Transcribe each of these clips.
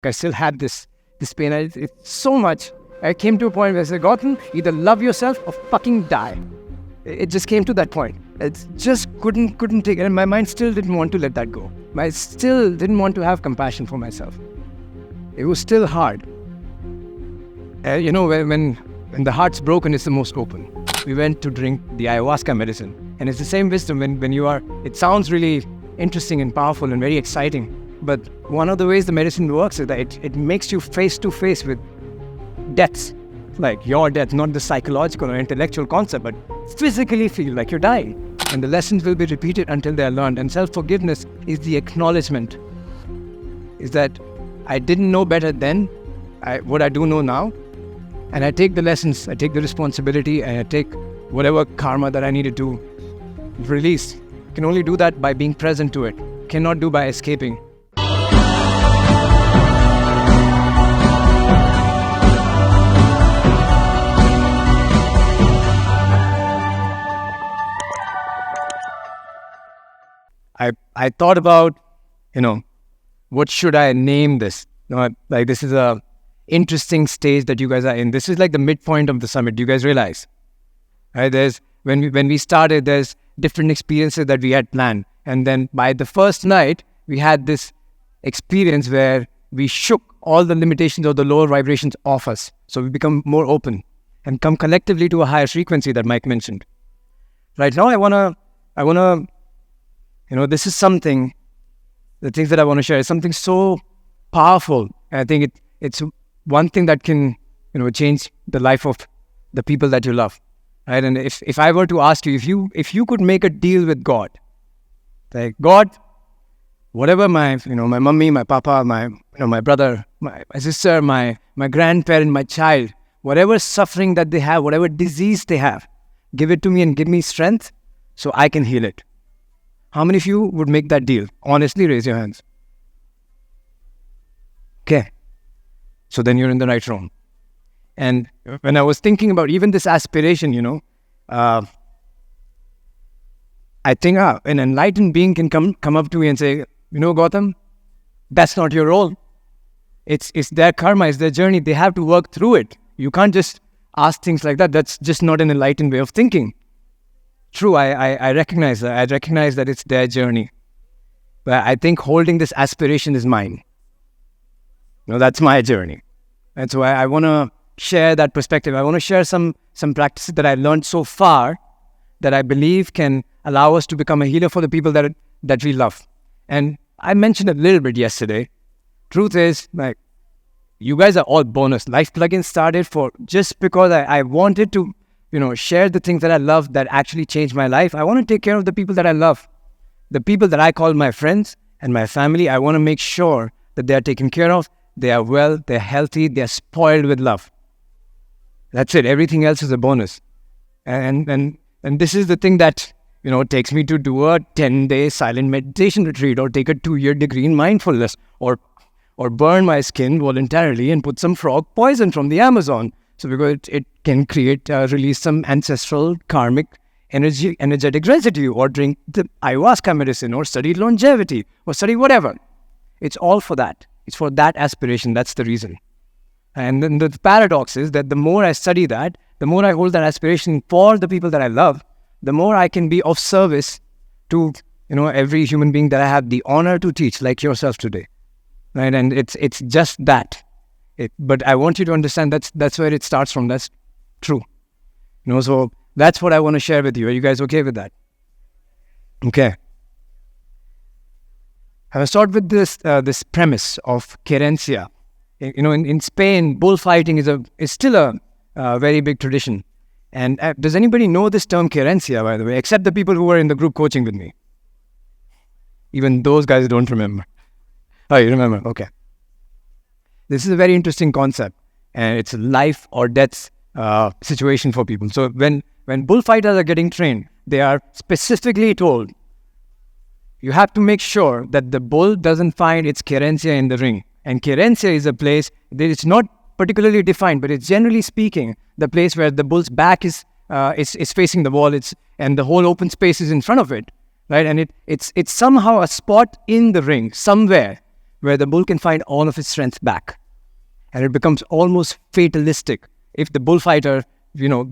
I still had this pain. It's so much. I came to a point where I said, Gautam, either love yourself or fucking die. It just came to that point. It just couldn't take it. And my mind still didn't want to let that go. I still didn't want to have compassion for myself. It was still hard. When the heart's broken, it's the most open. We went to drink the ayahuasca medicine. And it's the same wisdom when you are, it sounds really interesting and powerful and very exciting. But one of the ways the medicine works is that it makes you face to face with deaths. Like your death, not the psychological or intellectual concept, but physically feel like you're dying. And the lessons will be repeated until they are learned. And self-forgiveness is the acknowledgement. Is that I didn't know better then, what I do know now. And I take the lessons, I take the responsibility, and I take whatever karma that I needed to release. I can only do that by being present to it. Cannot do by escaping. I thought about, what should I name this? Like this is a interesting stage that you guys are in. This is like the midpoint of the summit. Do you guys realize? Right? When we started, there's different experiences that we had planned. And then by the first night, we had this experience where we shook all the limitations of the lower vibrations off us. So we become more open and come collectively to a higher frequency that Mike mentioned. Right now, I wanna, this is something, the things that I want to share is something so powerful. And I think it's one thing that can, change the life of the people that you love. Right? And if I were to ask you, if you could make a deal with God, like God, whatever my mummy, my papa, my brother, my sister, my grandparent, my child, whatever suffering that they have, whatever disease they have, give it to me and give me strength so I can heal it. How many of you would make that deal? Honestly, raise your hands. Okay. So then you're in the right room. And when I was thinking about even this aspiration, I think an enlightened being can come up to me and say, Gautam, that's not your role. It's their karma, it's their journey. They have to work through it. You can't just ask things like that. That's just not an enlightened way of thinking. True, I recognize that. I recognize that it's their journey. But I think holding this aspiration is mine. That's my journey. And so I want to share that perspective. I want to share some practices that I learned so far that I believe can allow us to become a healer for the people that we love. And I mentioned a little bit yesterday. Truth is, you guys are all bonus. LifePlugin started just because I wanted to share the things that I love that actually changed my life. I want to take care of the people that I love. The people that I call my friends and my family, I want to make sure that they are taken care of, they are well, they're healthy, they're spoiled with love. That's it. Everything else is a bonus. And this is the thing that, takes me to do a 10-day silent meditation retreat or take a 2-year degree in mindfulness or burn my skin voluntarily and put some frog poison from the Amazon. So because it can release some ancestral karmic energetic residue, or drink the ayahuasca medicine, or study longevity, or study whatever. It's all for that. It's for that aspiration. That's the reason. And then the paradox is that the more I study that, the more I hold that aspiration for the people that I love, the more I can be of service to every human being that I have the honor to teach, like yourself today. Right? And it's just that. But I want you to understand that's where it starts from. That's true. So that's what I want to share with you. Are you guys okay with that? Okay. I will start with this premise of querencia. In Spain, bullfighting is still a very big tradition. And does anybody know this term querencia, by the way, except the people who were in the group coaching with me? Even those guys don't remember. Oh, you remember? Okay. This is a very interesting concept, and it's a life or death situation for people. So when bullfighters are getting trained, they are specifically told, you have to make sure that the bull doesn't find its querencia in the ring. And querencia is a place that it's not particularly defined, but it's generally speaking the place where the bull's back is facing the wall, and the whole open space is in front of it, right? And it's somehow a spot in the ring somewhere where the bull can find all of his strength back. And it becomes almost fatalistic if the bullfighter,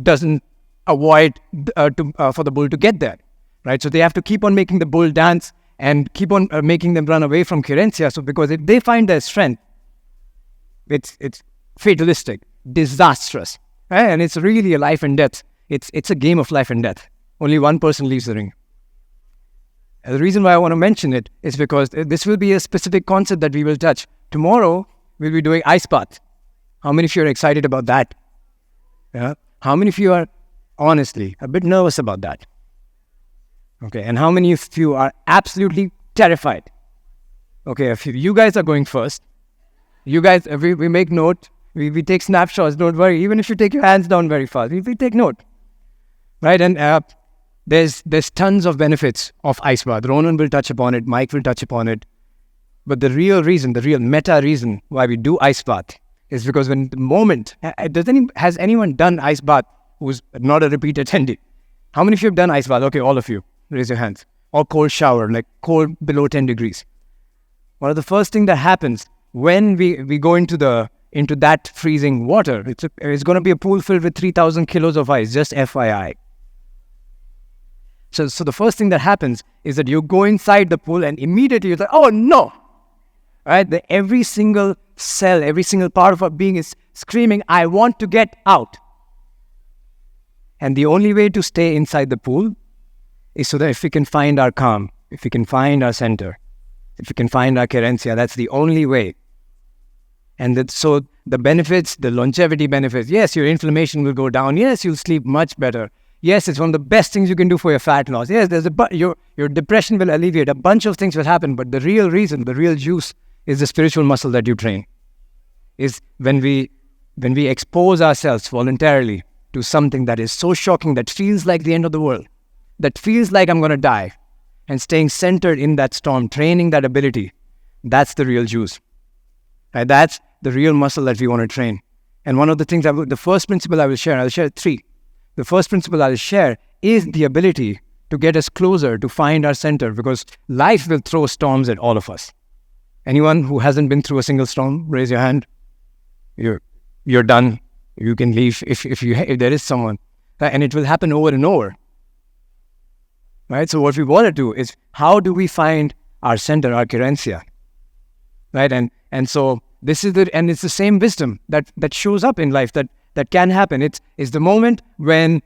doesn't avoid for the bull to get there, right? So they have to keep on making the bull dance and keep on making them run away from querencia. So because if they find their strength, it's fatalistic, disastrous, right? And it's really a life and death. It's a game of life and death. Only one person leaves the ring. And the reason why I want to mention it is because this will be a specific concept that we will touch. Tomorrow, we'll be doing ice bath. How many of you are excited about that? Yeah. How many of you are honestly a bit nervous about that? Okay. And how many of you are absolutely terrified? Okay. If you guys are going first, you guys, we make note. We take snapshots. Don't worry. Even if you take your hands down very fast, we take note. Right? And there's tons of benefits of ice bath. Ronan will touch upon it. Mike will touch upon it. But the real reason, the real meta reason why we do ice bath is because when the moment, has anyone done ice bath who's not a repeat attendee? How many of you have done ice bath? Okay, all of you, raise your hands. Or cold shower, like cold below 10 degrees. One of the first thing that happens when we go into that freezing water, it's going to be a pool filled with 3,000 kilos of ice, just FYI. So the first thing that happens is that you go inside the pool and immediately you're like, oh no! Right? Every single cell, every single part of our being is screaming, I want to get out. And the only way to stay inside the pool is so that if we can find our calm, if we can find our center, if we can find our querencia, that's the only way. And so the benefits, the longevity benefits, yes, your inflammation will go down. Yes, you'll sleep much better. Yes, it's one of the best things you can do for your fat loss. Yes, your depression will alleviate. A bunch of things will happen. But the real reason, the real juice is the spiritual muscle that you train. Is when we expose ourselves voluntarily to something that is so shocking, that feels like the end of the world, that feels like I'm going to die, and staying centered in that storm, training that ability, that's the real juice. Right? That's the real muscle that we want to train. And one of the things, the first principle I'll share 3. The first principle I'll share is the ability to get us closer, to find our center, because life will throw storms at all of us. Anyone who hasn't been through a single storm, raise your hand. You're done. You can leave if there is someone. And it will happen over and over. Right? So what we want to do is, how do we find our center, our querencia? Right? And so this is it's the same wisdom that shows up in life that can happen. It's the moment when,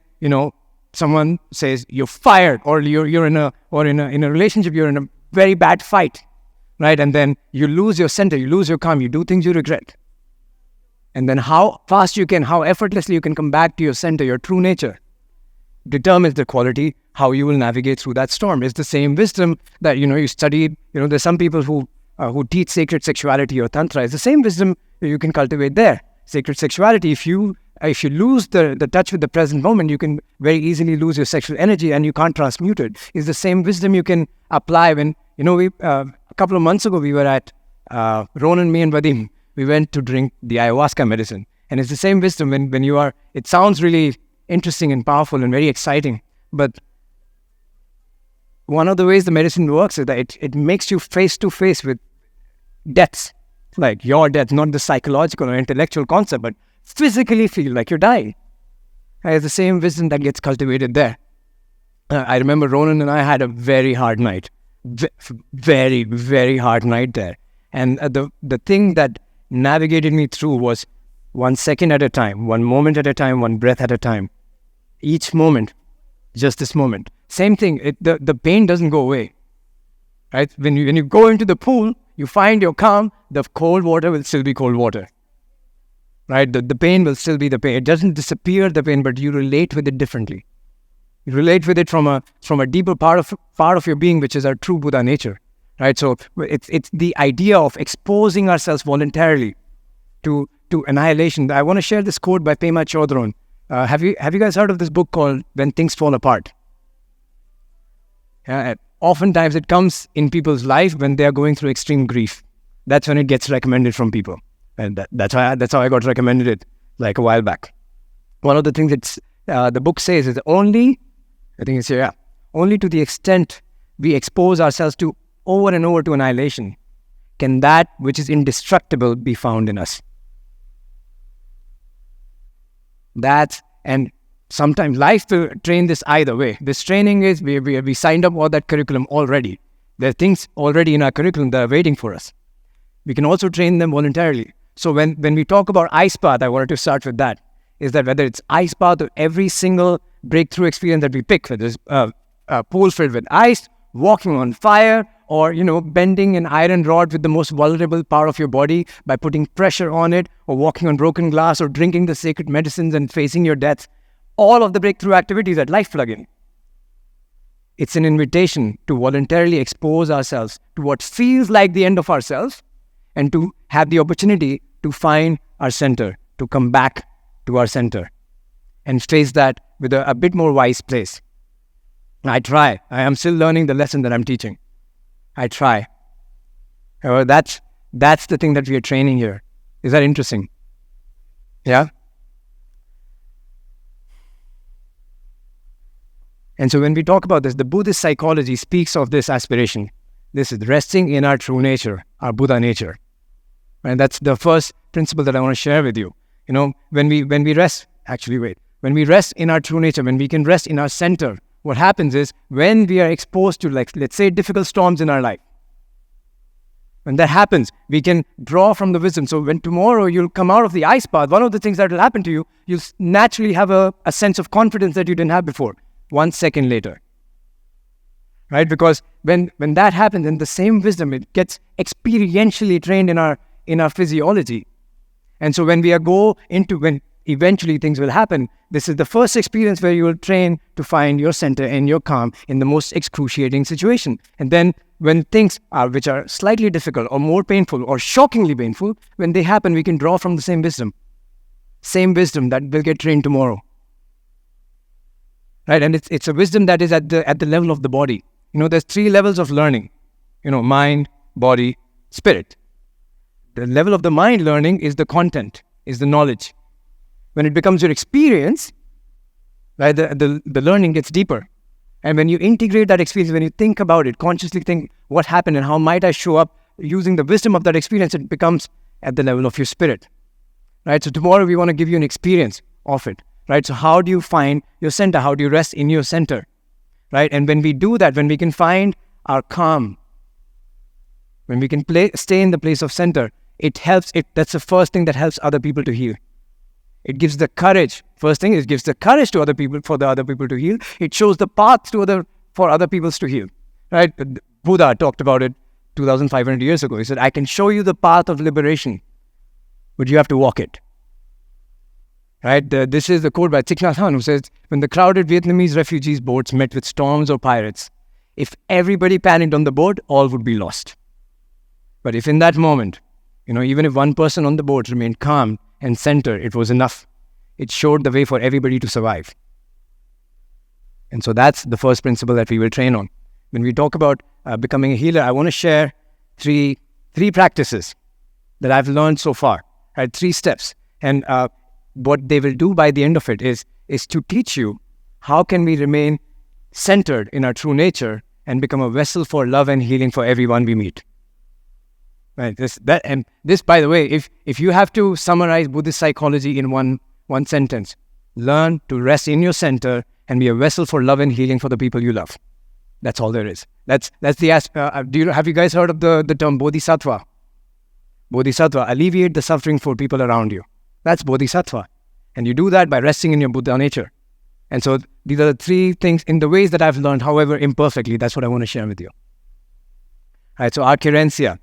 someone says you're fired, or you're in a relationship, you're in a very bad fight, right? And then you lose your center, you lose your calm, you do things you regret. And then how fast how effortlessly you can come back to your center, your true nature, determines the quality, how you will navigate through that storm. It's the same wisdom that, you studied. There's some people who teach sacred sexuality or tantra. It's the same wisdom you can cultivate there. Sacred sexuality, if you lose the touch with the present moment, you can very easily lose your sexual energy and you can't transmute it. It's the same wisdom you can apply when, a couple of months ago, we were at, Ronan, me and Vadim, we went to drink the ayahuasca medicine. And it's the same wisdom when you are, it sounds really interesting and powerful and very exciting, but one of the ways the medicine works is that it makes you face to face with deaths, like your death, not the psychological or intellectual concept, but physically feel like you're dying. And it's the same wisdom that gets cultivated there. I remember Ronan and I had a very hard night, very, very hard night there. And the thing that navigated me through was 1 second at a time, 1 moment at a time, 1 breath at a time. Each moment, just this moment. Same thing, the pain doesn't go away. Right? When you go into the pool, you find your calm, the cold water will still be cold water. Right? The pain will still be the pain. It doesn't disappear, the pain, but you relate with it differently. You relate with it from a deeper part of your being, which is our true Buddha nature. Right? So it's the idea of exposing ourselves voluntarily to annihilation. I want to share this quote by Pema Chodron. Have you guys heard of this book called When Things Fall Apart? Oftentimes it comes in people's life when they are going through extreme grief. That's when it gets recommended from people. And that's how I got recommended it like a while back. One of the things that the book says is only to the extent we expose ourselves to over and over to annihilation can that which is indestructible be found in us? And sometimes life will train this either way. This training is, we signed up all that curriculum already. There are things already in our curriculum that are waiting for us. We can also train them voluntarily. So when we talk about ice path, I wanted to start with that, is that whether it's ice path or every single breakthrough experience that we pick, whether it's a pool filled with ice, walking on fire, or, bending an iron rod with the most vulnerable part of your body by putting pressure on it, or walking on broken glass, or drinking the sacred medicines and facing your death. All of the breakthrough activities at LifePlugin. It's an invitation to voluntarily expose ourselves to what feels like the end of ourselves and to have the opportunity to find our center, to come back to our center and face that with a bit more wise place. I try. I am still learning the lesson that I'm teaching. I try. However, that's the thing that we are training here. Is that interesting? Yeah? And so when we talk about this, the Buddhist psychology speaks of this aspiration. This is resting in our true nature, our Buddha nature. And that's the first principle that I want to share with you. When we rest in our true nature, when we can rest in our center, what happens is when we are exposed to, let's say, difficult storms in our life, when that happens, we can draw from the wisdom. So when tomorrow you'll come out of the ice path, one of the things that will happen to you, you'll naturally have a sense of confidence that you didn't have before, 1 second later. Right? Because when that happens, then the same wisdom, it gets experientially trained in our physiology. And so when eventually things will happen, this is the first experience where you will train to find your center and your calm in the most excruciating situation. And then when things which are slightly difficult or more painful or shockingly painful, when they happen, we can draw from the same wisdom that will get trained tomorrow. Right? And it's a wisdom that is at the level of the body. There's 3 levels of learning. Mind, body, spirit. The level of the mind learning is the content, is the knowledge. When it becomes your experience, right, the learning gets deeper. And when you integrate that experience, when you think about it, consciously think what happened and how might I show up using the wisdom of that experience, it becomes at the level of your spirit. Right? So tomorrow we want to give you an experience of it. Right? So how do you find your center? How do you rest in your center? Right? And when we do that, when we can find our calm, when we can stay in the place of center, it helps. That's the first thing that helps other people to heal. It gives the courage. First thing is, it gives the courage to other people, for the other people to heal. It shows the path for other peoples to heal. Right? Buddha talked about it 2,500 years ago. He said, I can show you the path of liberation, but you have to walk it. Right? This is the quote by Thich Nhat Hanh, who says, when the crowded Vietnamese refugees boats met with storms or pirates, if everybody panicked on the boat, all would be lost. But if in that moment, even if one person on the boat remained calm and centered, it was enough. It showed the way for everybody to survive. And so that's the first principle that we will train on. When we talk about becoming a healer, I want to share three practices that I've learned so far. Right? 3 steps. And what they will do by the end of it is to teach you how can we remain centered in our true nature and become a vessel for love and healing for everyone we meet. Right? This, by the way, if you have to summarize Buddhist psychology in one sentence, learn to rest in your center and be a vessel for love and healing for the people you love. That's all there is. That's the have you guys heard of the term bodhisattva? Bodhisattva, alleviate the suffering for people around you. That's bodhisattva. And you do that by resting in your Buddha nature. And so these are the 3 things in the ways that I've learned, however imperfectly. That's what I want to share with you. All right, so our kerencia,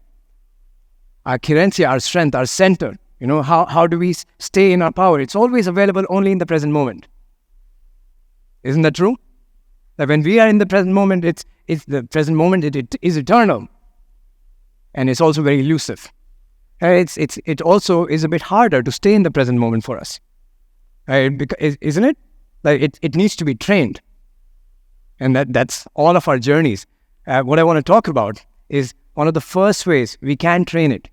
our strength, our center. How do we stay in our power? It's always available only in the present moment. Isn't that true? That when we are in the present moment, it's the present moment. It is eternal, and it's also very elusive. It also is a bit harder to stay in the present moment for us, right? Isn't it? Like it needs to be trained, and that's all of our journeys. What I want to talk about is one of the first ways we can train it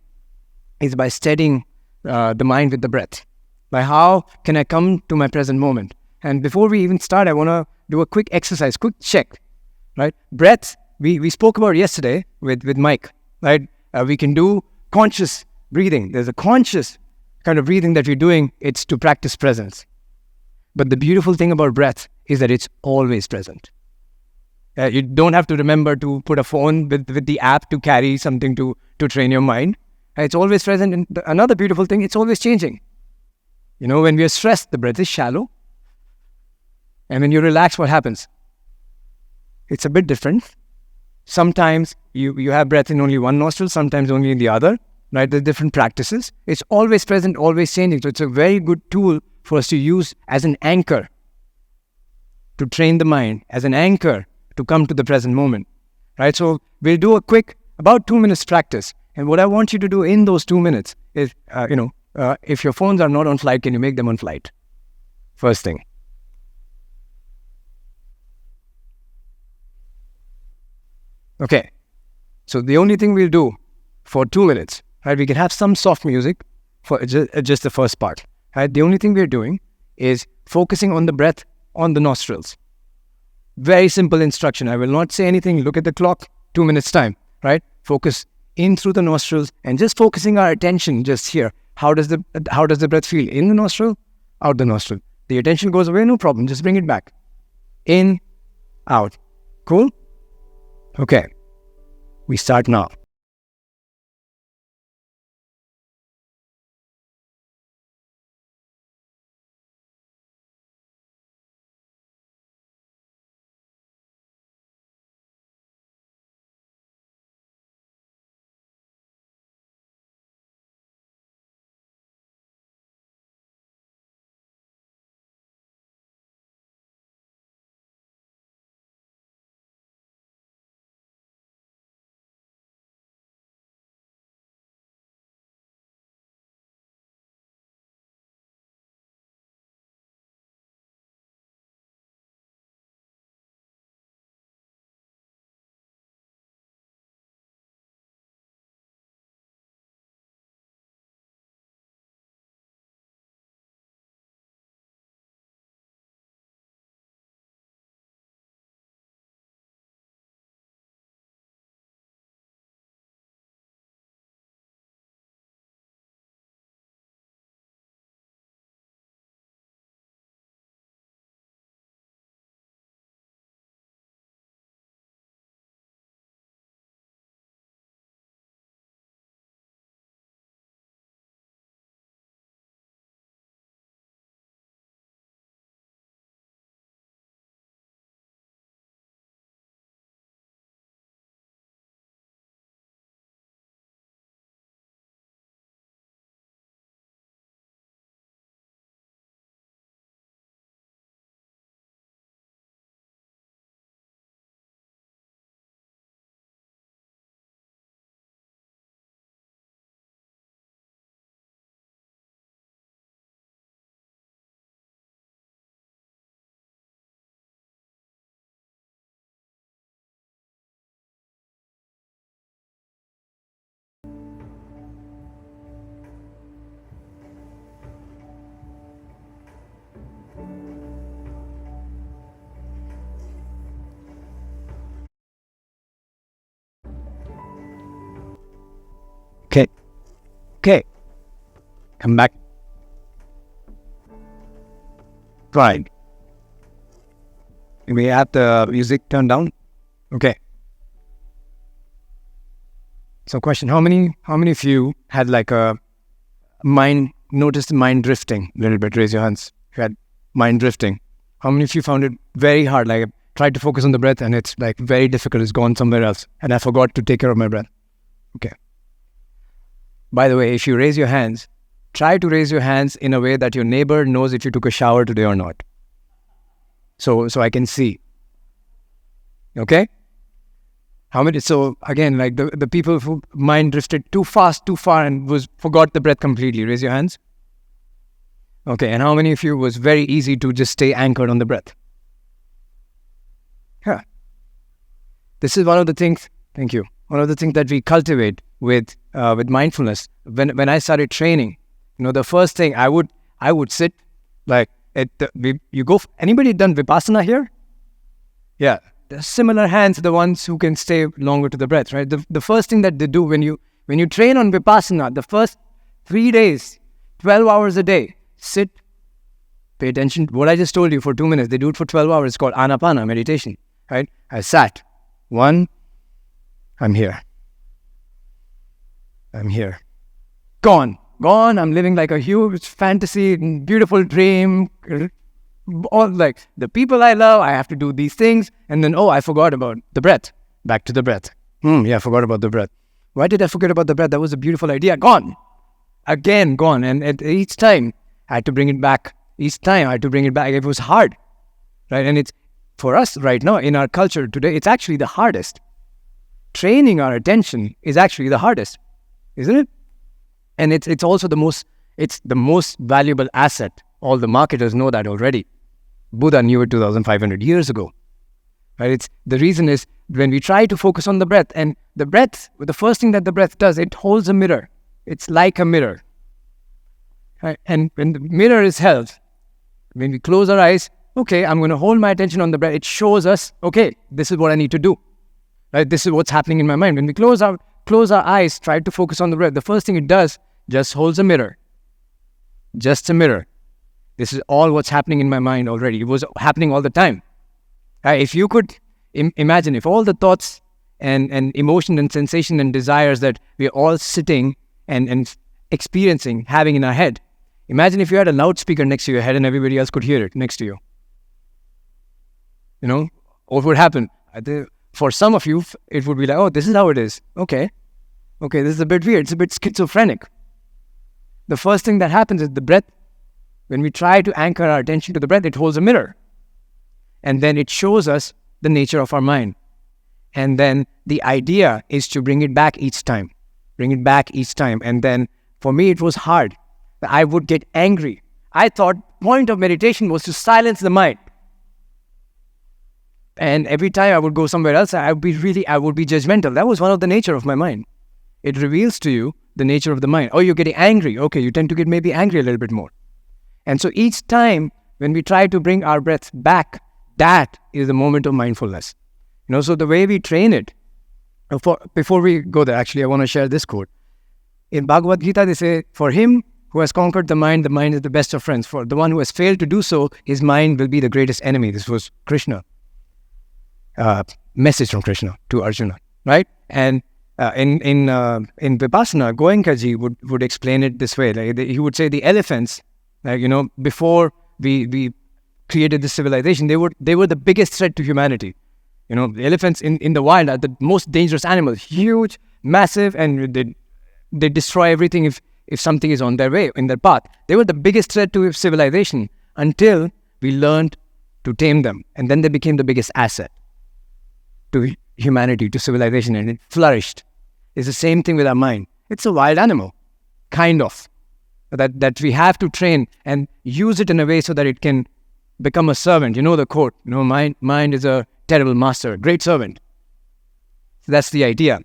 is by steadying the mind with the breath. By how can I come to my present moment? And before we even start, I want to do a quick check, right? Breath, we spoke about yesterday with Mike, right? We can do conscious breathing. There's a conscious kind of breathing that we're doing. It's to practice presence. But the beautiful thing about breath is that it's always present. You don't have to remember to put a phone with the app to carry something to train your mind. It's always present. And another beautiful thing, it's always changing. When we are stressed, the breath is shallow. And when you relax, what happens? It's a bit different. Sometimes you have breath in only one nostril, sometimes only in the other. Right? There's different practices. It's always present, always changing. So it's a very good tool for us to use as an anchor to train the mind, as an anchor to come to the present moment, right? So we'll do a quick, about 2 minutes practice. And what I want you to do in those 2 minutes is, if your phones are not on flight, can you make them on flight? First thing. Okay. So the only thing we'll do for 2 minutes, right? We can have some soft music for just the first part, right? The only thing we're doing is focusing on the breath on the nostrils. Very simple instruction. I will not say anything. Look at the clock, 2 minutes time, right? Focus in through the nostrils and just focusing our attention just here. How does the breath feel? In the nostril, out the nostril. The attention goes away, no problem. Just bring it back. In, out. Cool? Okay. We start now. Okay. Come back. Fine. We have the music turned down. Okay. So question, how many of you had like a noticed mind drifting a little bit? Raise your hands. If you had mind drifting. How many of you found it very hard? Like I tried to focus on the breath and it's like very difficult. It's gone somewhere else. And I forgot to take care of my breath. Okay. By the way, if you raise your hands, try to raise your hands in a way that your neighbor knows if you took a shower today or not. So I can see. Okay? How many? So again, like the people who mind drifted too fast, too far and forgot the breath completely. Raise your hands. Okay, and how many of you was very easy to just stay anchored on the breath? Yeah. This is one of the things, thank you, one of the things that we cultivate with mindfulness. When I started training, the first thing I would sit like anybody done Vipassana here? Yeah. The similar hands are the ones who can stay longer to the breath, right? The first thing that they do when When you train on Vipassana, the first 3 days, 12 hours a day, sit, pay attention to what I just told you for 2 minutes. They do it for 12 hours. It's called Anapana meditation, right? I sat. 1, I'm here. I'm here. Gone. I'm living like a huge fantasy, beautiful dream. All like the people I love, I have to do these things. And then, I forgot about the breath. Back to the breath. I forgot about the breath. Why did I forget about the breath? That was a beautiful idea. Gone. Again, gone. And at each time, I had to bring it back. Each time, I had to bring it back. It was hard, right? And it's, for us right now, in our culture today, it's actually the hardest. Training our attention is actually the hardest, isn't it? And it's also the most valuable asset. All the marketers know that already. Buddha knew it 2,500 years ago. Right? The reason is when we try to focus on the breath, and the breath, the first thing that the breath does, it holds a mirror. It's like a mirror. Right? And when the mirror is held, when we close our eyes, okay, I'm going to hold my attention on the breath. It shows us, okay, this is what I need to do. Right? This is what's happening in my mind. When we close our eyes, try to focus on the breath, the first thing it does, just holds a mirror. Just a mirror. This is all what's happening in my mind already. It was happening all the time. If you could imagine, if all the thoughts and emotion and sensation and desires that we're all sitting and experiencing, having in our head, imagine if you had a loudspeaker next to your head and everybody else could hear it next to you. You know, what would happen? For some of you, it would be like, this is how it is. Okay, this is a bit weird. It's a bit schizophrenic. The first thing that happens is the breath. When we try to anchor our attention to the breath, it holds a mirror. And then it shows us the nature of our mind. And then the idea is to bring it back each time. And then for me, it was hard. I would get angry. I thought point of meditation was to silence the mind. And every time I would go somewhere else, I would be judgmental. That was one of the nature of my mind. It reveals to you the nature of the mind. You're getting angry. Okay, you tend to get maybe angry a little bit more. And so each time when we try to bring our breath back, that is the moment of mindfulness. So the way we train it, before we go there, actually, I want to share this quote. In Bhagavad Gita, they say, for him who has conquered the mind is the best of friends. For the one who has failed to do so, his mind will be the greatest enemy. This was Krishna. Message from Krishna to Arjuna, right? And in Vipassana, Goenkaji would explain it this way. Like he would say the elephants, before we created this civilization, they were the biggest threat to humanity. The elephants in the wild are the most dangerous animals, huge, massive, and they destroy everything if something is on their way, in their path. They were the biggest threat to civilization until we learned to tame them. And then they became the biggest asset to humanity, to civilization, and it flourished. It's the same thing with our mind. It's a wild animal, kind of, that we have to train and use it in a way so that it can become a servant. You know the quote, mind is a terrible master, great servant. So that's the idea.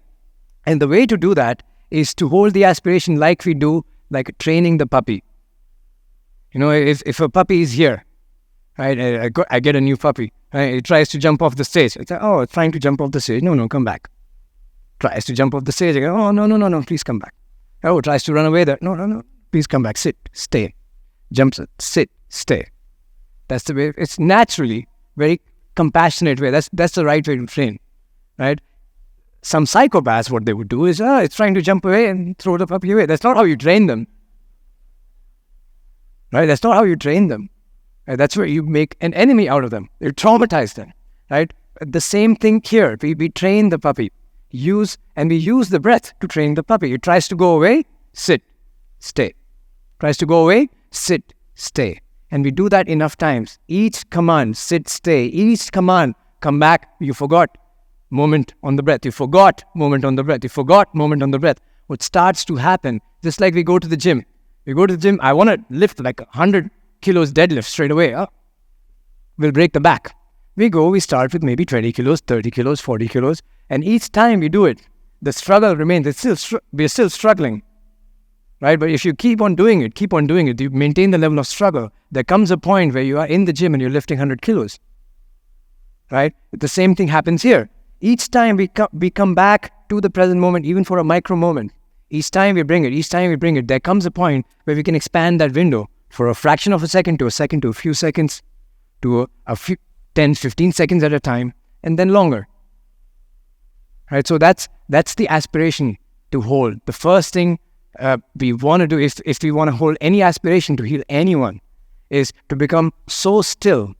And the way to do that is to hold the aspiration like we do, like training the puppy. If a puppy is here, right, I get a new puppy, right, it tries to jump off the stage. It's like, it's trying to jump off the stage. No, come back. Tries to jump off the stage. I go, no, please come back. Tries to run away there. No, please come back. Sit, stay. Jumps, sit, stay. That's the way. It's naturally very compassionate way. That's the right way to train, right? Some psychopaths, what they would do is, it's trying to jump away and throw the puppy away. That's not how you train them, right? That's not how you train them. Right? That's where you make an enemy out of them. You traumatize them, right? The same thing here. We train the puppy. We use the breath to train the puppy. It tries to go away, sit, stay. Tries to go away, sit, stay. And we do that enough times. Each command, sit, stay. Each command, come back. You forgot. Moment on the breath. You forgot. Moment on the breath. You forgot. Moment on the breath. What starts to happen, just like we go to the gym. I want to lift like 100 kilos deadlift straight away. We'll break the back. We start with maybe 20 kilos, 30 kilos, 40 kilos. And each time we do it, the struggle remains. We're still struggling. Right? But if you keep on doing it, you maintain the level of struggle, there comes a point where you are in the gym and you're lifting 100 kilos. Right? The same thing happens here. Each time we come back to the present moment, even for a micro moment, Each time we bring it, there comes a point where we can expand that window for a fraction of a second to a few seconds to a few 10, 15 seconds at a time, and then longer. Right? So that's the aspiration to hold. The first thing we want to do, if we want to hold any aspiration to heal anyone, is to become so still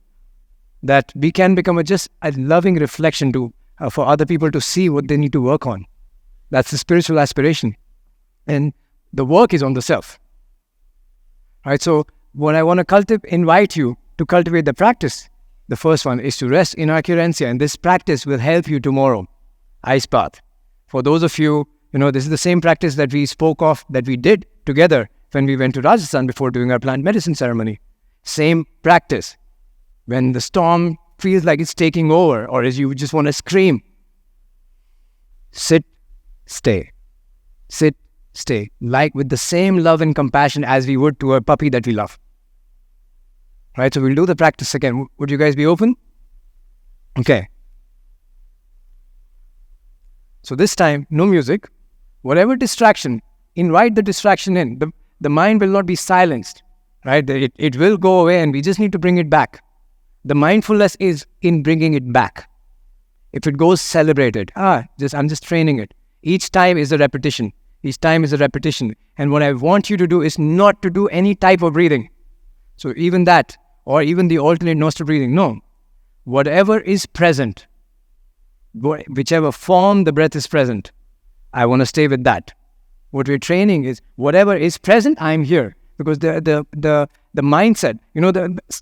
that we can become just a loving reflection to for other people to see what they need to work on. That's the spiritual aspiration. And the work is on the self. Right? So when I want to invite you to cultivate the practice, the first one is to rest in occurrencia, and this practice will help you tomorrow. Ice bath. For those of you, this is the same practice that we spoke of, that we did together when we went to Rajasthan before doing our plant medicine ceremony. Same practice. When the storm feels like it's taking over, or as you just want to scream, sit, stay. Sit, stay. Like with the same love and compassion as we would to a puppy that we love. Right? So we'll do the practice again. Would you guys be open? Okay. So this time, no music. Whatever distraction, invite the distraction in. The mind will not be silenced. Right? It will go away, and we just need to bring it back. The mindfulness is in bringing it back. If it goes, celebrate it. I'm just training it. Each time is a repetition. And what I want you to do is not to do any type of breathing. So even that, or even the alternate nostril breathing, no. Whatever is present, whichever form the breath is present, I want to stay with that. What we're training is whatever is present, I'm here. Because the mindset,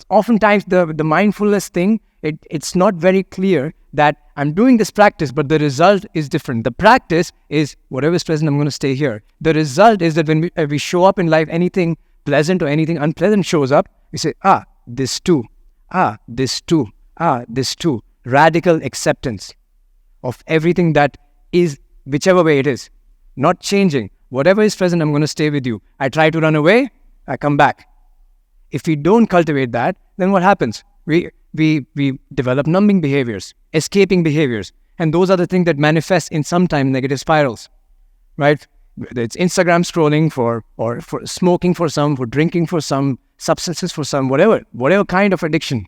oftentimes the mindfulness thing, it's not very clear that I'm doing this practice, but the result is different. The practice is whatever is present, I'm going to stay here. The result is that when we show up in life, anything pleasant or anything unpleasant shows up, we say, this too. This too. This too. Radical acceptance of everything that is, whichever way it is. Not changing. Whatever is present, I'm going to stay with you. I try to run away, I come back. If we don't cultivate that, then what happens? We develop numbing behaviors, escaping behaviors, and those are the things that manifest in sometimes negative spirals, right? Whether it's Instagram scrolling or for smoking for some, for drinking for some, substances for some, whatever kind of addiction.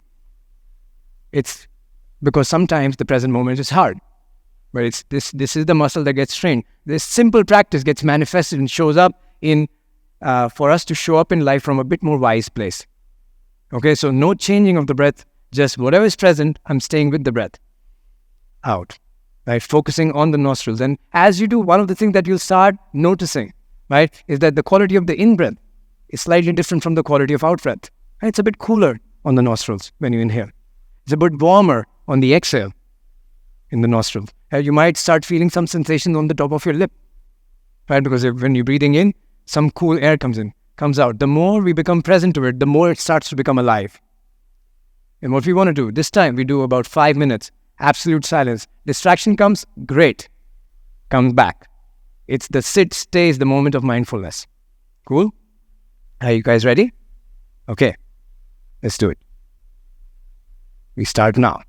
It's because sometimes the present moment is hard, but it's this is the muscle that gets strained. This simple practice gets manifested and shows up in for us to show up in life from a bit more wise place. Okay, so no changing of the breath, just whatever is present, I'm staying with the breath. Out, right? Focusing on the nostrils. And as you do, one of the things that you'll start noticing, right, is that the quality of the in-breath is slightly different from the quality of out-breath. Right? It's a bit cooler on the nostrils when you inhale. It's a bit warmer on the exhale in the nostrils. You might start feeling some sensation on the top of your lip, right? Because when you're breathing in, some cool air comes out. The more we become present to it, the more it starts to become alive. And what we want to do, this time we do about 5 minutes, absolute silence. Distraction comes, great. Comes back. It's the sit, stays the moment of mindfulness. Cool? Are you guys ready? Okay, let's do it. We start now.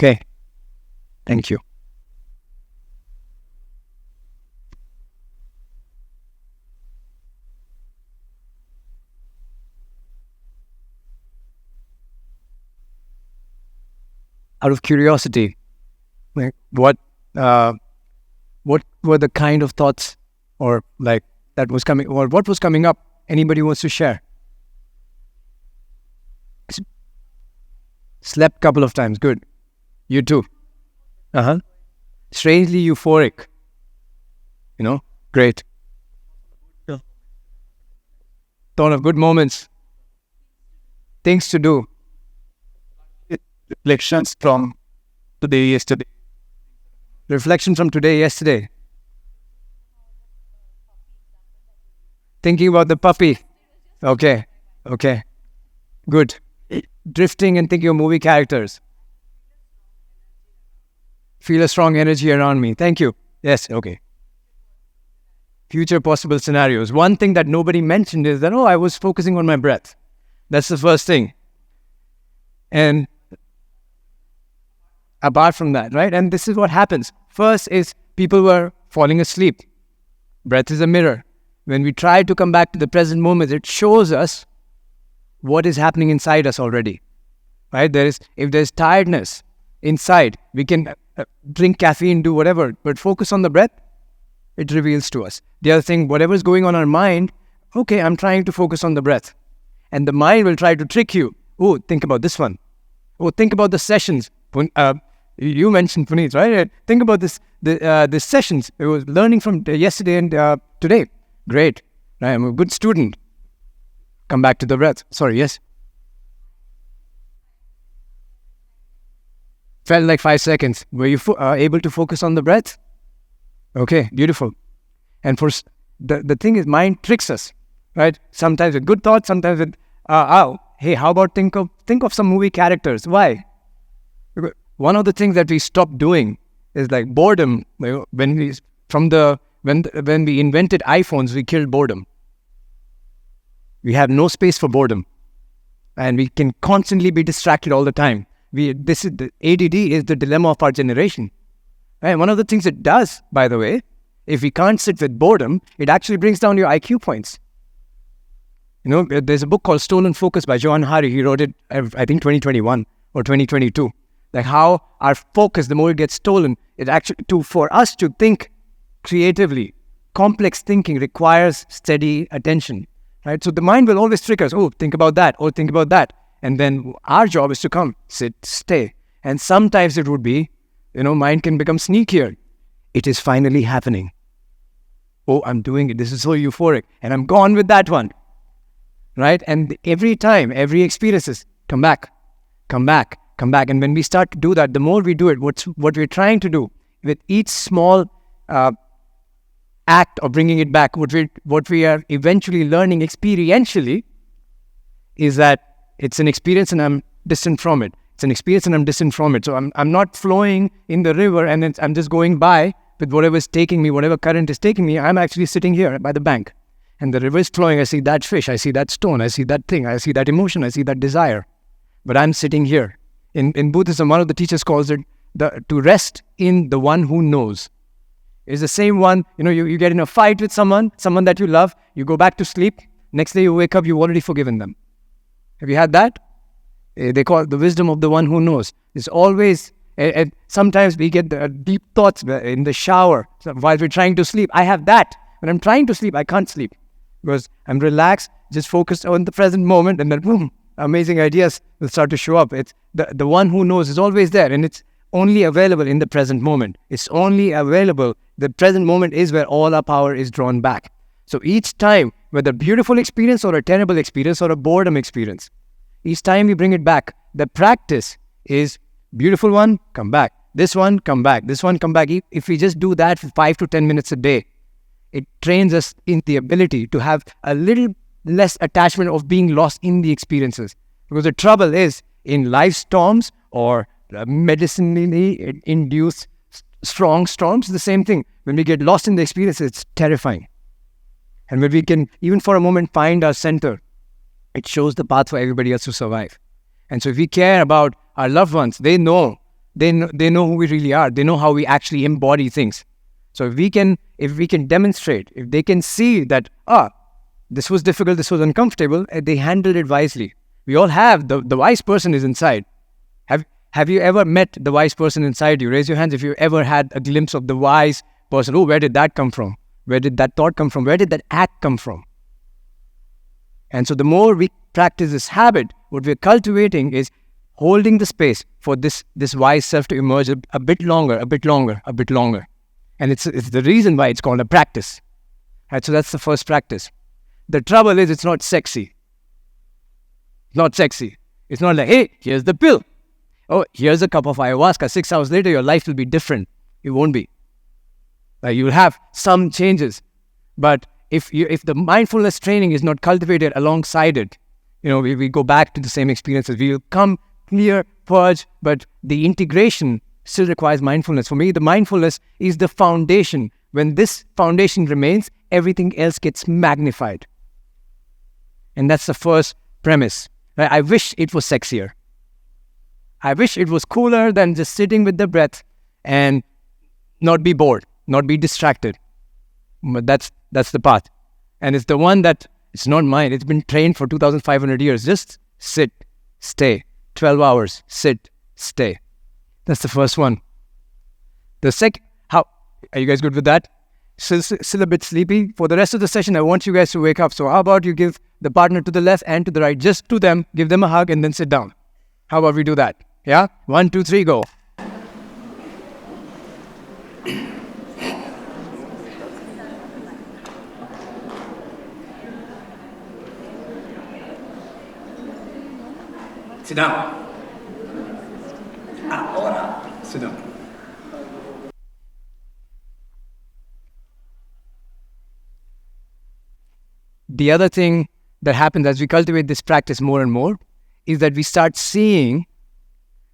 Okay. Thank you. Out of curiosity, like what were the kind of thoughts or like that was coming, or what was coming up? Anybody wants to share? Slept couple of times. Good. You too. Uh-huh. Strangely euphoric. Great. Yeah. Thought of good moments. Things to do. Reflections from today, yesterday. Reflection from today, yesterday. Thinking about the puppy. Okay. Good. Drifting and thinking of movie characters. Feel a strong energy around me. Thank you. Yes, okay. Future possible scenarios. One thing that nobody mentioned is that, I was focusing on my breath. That's the first thing. And apart from that, right? And this is what happens. First is people were falling asleep. Breath is a mirror. When we try to come back to the present moment, it shows us what is happening inside us already, right? If there's tiredness inside, we can drink caffeine, do whatever, but focus on the breath, it reveals to us. The other thing, whatever's going on in our mind, okay, I'm trying to focus on the breath. And the mind will try to trick you. Oh, think about this one. Oh, think about the sessions. You mentioned Puneet, right? Think about the sessions. It was learning from yesterday and today. Great. Right, I'm a good student. Come back to the breath. Sorry, yes? Felt like 5 seconds. Were you able to focus on the breath? Okay, beautiful. And for the thing is, mind tricks us, right? Sometimes with good thoughts, sometimes with, hey, how about think of some movie characters? Why? Because one of the things that we stopped doing is like boredom. When we invented iPhones, we killed boredom. We have no space for boredom, and we can constantly be distracted all the time. The ADD is the dilemma of our generation. Right? One of the things it does, by the way, if we can't sit with boredom, it actually brings down your IQ points. There's a book called Stolen Focus by Johan Hari. He wrote it, I think, 2021 or 2022. Like how our focus, the more it gets stolen, it actually, for us to think creatively, complex thinking requires steady attention. Right? So the mind will always trick us. Oh, think about that. Or think about that. And then our job is to come, sit, stay. And sometimes it would be, mind can become sneakier. It is finally happening. Oh, I'm doing it. This is so euphoric. And I'm gone with that one. Right? And every time, every experience is come back. And when we start to do that, the more we do it, what we're trying to do with each small act of bringing it back, what we are eventually learning experientially is that it's an experience and I'm distant from it. It's an experience and I'm distant from it. So I'm not flowing in the river and I'm just going by with whatever's taking me, whatever current is taking me. I'm actually sitting here by the bank and the river is flowing. I see that fish, I see that stone, I see that thing, I see that emotion, I see that desire. But I'm sitting here. In Buddhism, one of the teachers calls it to rest in the one who knows. It's the same one, you get in a fight with someone that you love, you go back to sleep, next day you wake up, you've already forgiven them. Have you had that? They call it the wisdom of the one who knows. It's always, and sometimes we get deep thoughts in the shower while we're trying to sleep. I have that. When I'm trying to sleep, I can't sleep because I'm relaxed, just focused on the present moment, and then boom, amazing ideas will start to show up. It's the one who knows is always there, and it's only available in the present moment. It's only available. The present moment is where all our power is drawn back. So each time, whether beautiful experience or a terrible experience or a boredom experience, each time we bring it back, the practice is beautiful one, come back. This one, come back. This one, come back. If we just do that for 5 to 10 minutes a day, it trains us in the ability to have a little less attachment of being lost in the experiences. Because the trouble is, in life storms or medicinally induced strong storms, the same thing. When we get lost in the experience, it's terrifying. And when we can, even for a moment, find our center, it shows the path for everybody else to survive. And so if we care about our loved ones, they know they know who we really are. They know how we actually embody things. So if we can demonstrate, if they can see that, this was difficult, this was uncomfortable, they handled it wisely. We all have, the wise person is inside. Have you ever met the wise person inside you? Raise your hands if you ever had a glimpse of the wise person. Oh, where did that come from? Where did that thought come from? Where did that act come from? And so the more we practice this habit, what we're cultivating is holding the space for this wise self to emerge a bit longer, a bit longer, a bit longer. And it's the reason why it's called a practice. Right? So that's the first practice. The trouble is it's not sexy. Not sexy. It's not like, hey, here's the pill. Oh, here's a cup of ayahuasca. 6 hours later, your life will be different. It won't be. You'll have some changes. But if the mindfulness training is not cultivated alongside it, we go back to the same experiences. We'll come clear, purge, but the integration still requires mindfulness. For me, the mindfulness is the foundation. When this foundation remains, everything else gets magnified. And that's the first premise. Right? I wish it was sexier. I wish it was cooler than just sitting with the breath and not be bored, not be distracted. But that's the path. And it's the one that, it's not mine. It's been trained for 2,500 years. Just sit, stay. 12 hours, sit, stay. That's the first one. The second, are you guys good with that? Still a bit sleepy? For the rest of the session, I want you guys to wake up. So how about you give the partner to the left and to the right, just to them, give them a hug and then sit down. How about we do that? Yeah? 1, 2, 3, go. Sit down. Ahora. Sit down. The other thing that happens as we cultivate this practice more and more is that we start seeing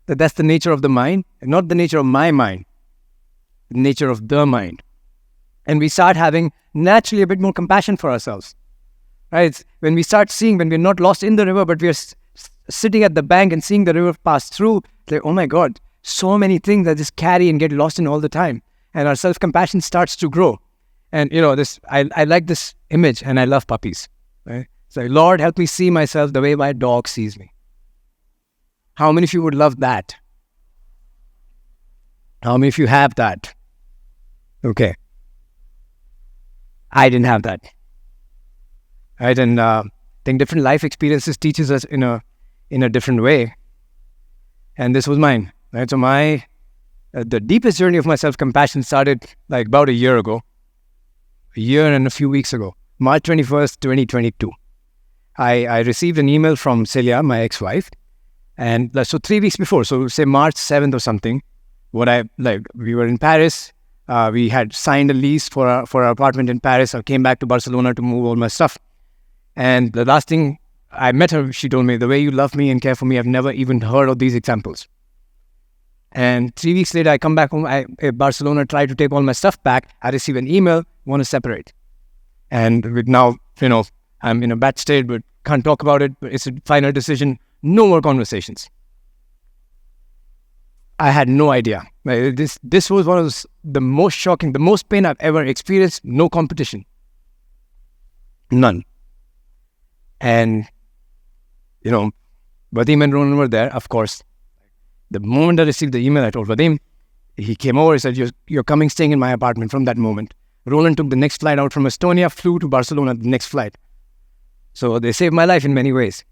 that that's the nature of the mind, and not the nature of my mind, the nature of the mind. And we start having naturally a bit more compassion for ourselves. Right? It's when we start seeing, when we're not lost in the river, but we're sitting at the bank and seeing the river pass through, it's like, oh my God, so many things that just carry and get lost in all the time. And our self-compassion starts to grow. And I like this image, and I love puppies. Right? It's like, Lord, help me see myself the way my dog sees me. How many of you would love that? How many of you have that? Okay. I didn't have that. Right? And I think different life experiences teaches us in a different way. And this was mine. Right? So the deepest journey of my self-compassion started like about a year ago. A year and a few weeks ago. March 21st, 2022. I received an email from Celia, my ex-wife. And so 3 weeks before, so say March 7th or something, we were in Paris. We had signed a lease for our apartment in Paris. I came back to Barcelona to move all my stuff. And the last thing I met her, she told me, the way you love me and care for me, I've never even heard of these examples. And 3 weeks later, I come back home, Barcelona, try to take all my stuff back. I receive an email, want to separate. And with now, I'm in a bad state, but can't talk about it. But it's a final decision. No more conversations. I had no idea. This was one of the most shocking, the most pain I've ever experienced. No competition. None. And, Vadim and Ronan were there, of course. The moment I received the email, I told Vadim. He came over, he said, you're coming, staying in my apartment from that moment. Roland took the next flight out from Estonia, flew to Barcelona the next flight. So they saved my life in many ways.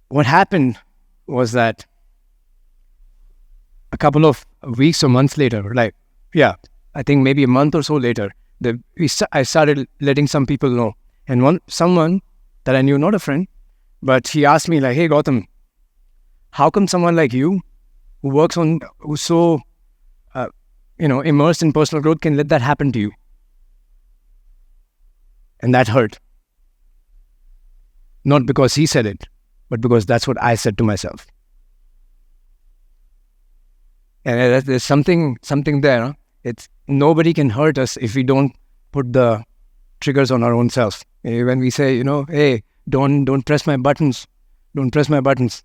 What happened was that a couple of weeks or months later, I think maybe a month or so later, I started letting some people know. And someone that I knew, not a friend, but he asked me like, hey Gautam, how come someone like you, who's so, immersed in personal growth, can let that happen to you? And that hurt. Not because he said it, but because that's what I said to myself. And there's something there. Huh? It's nobody can hurt us if we don't put the triggers on our own self. When we say, hey, don't press my buttons. Don't press my buttons.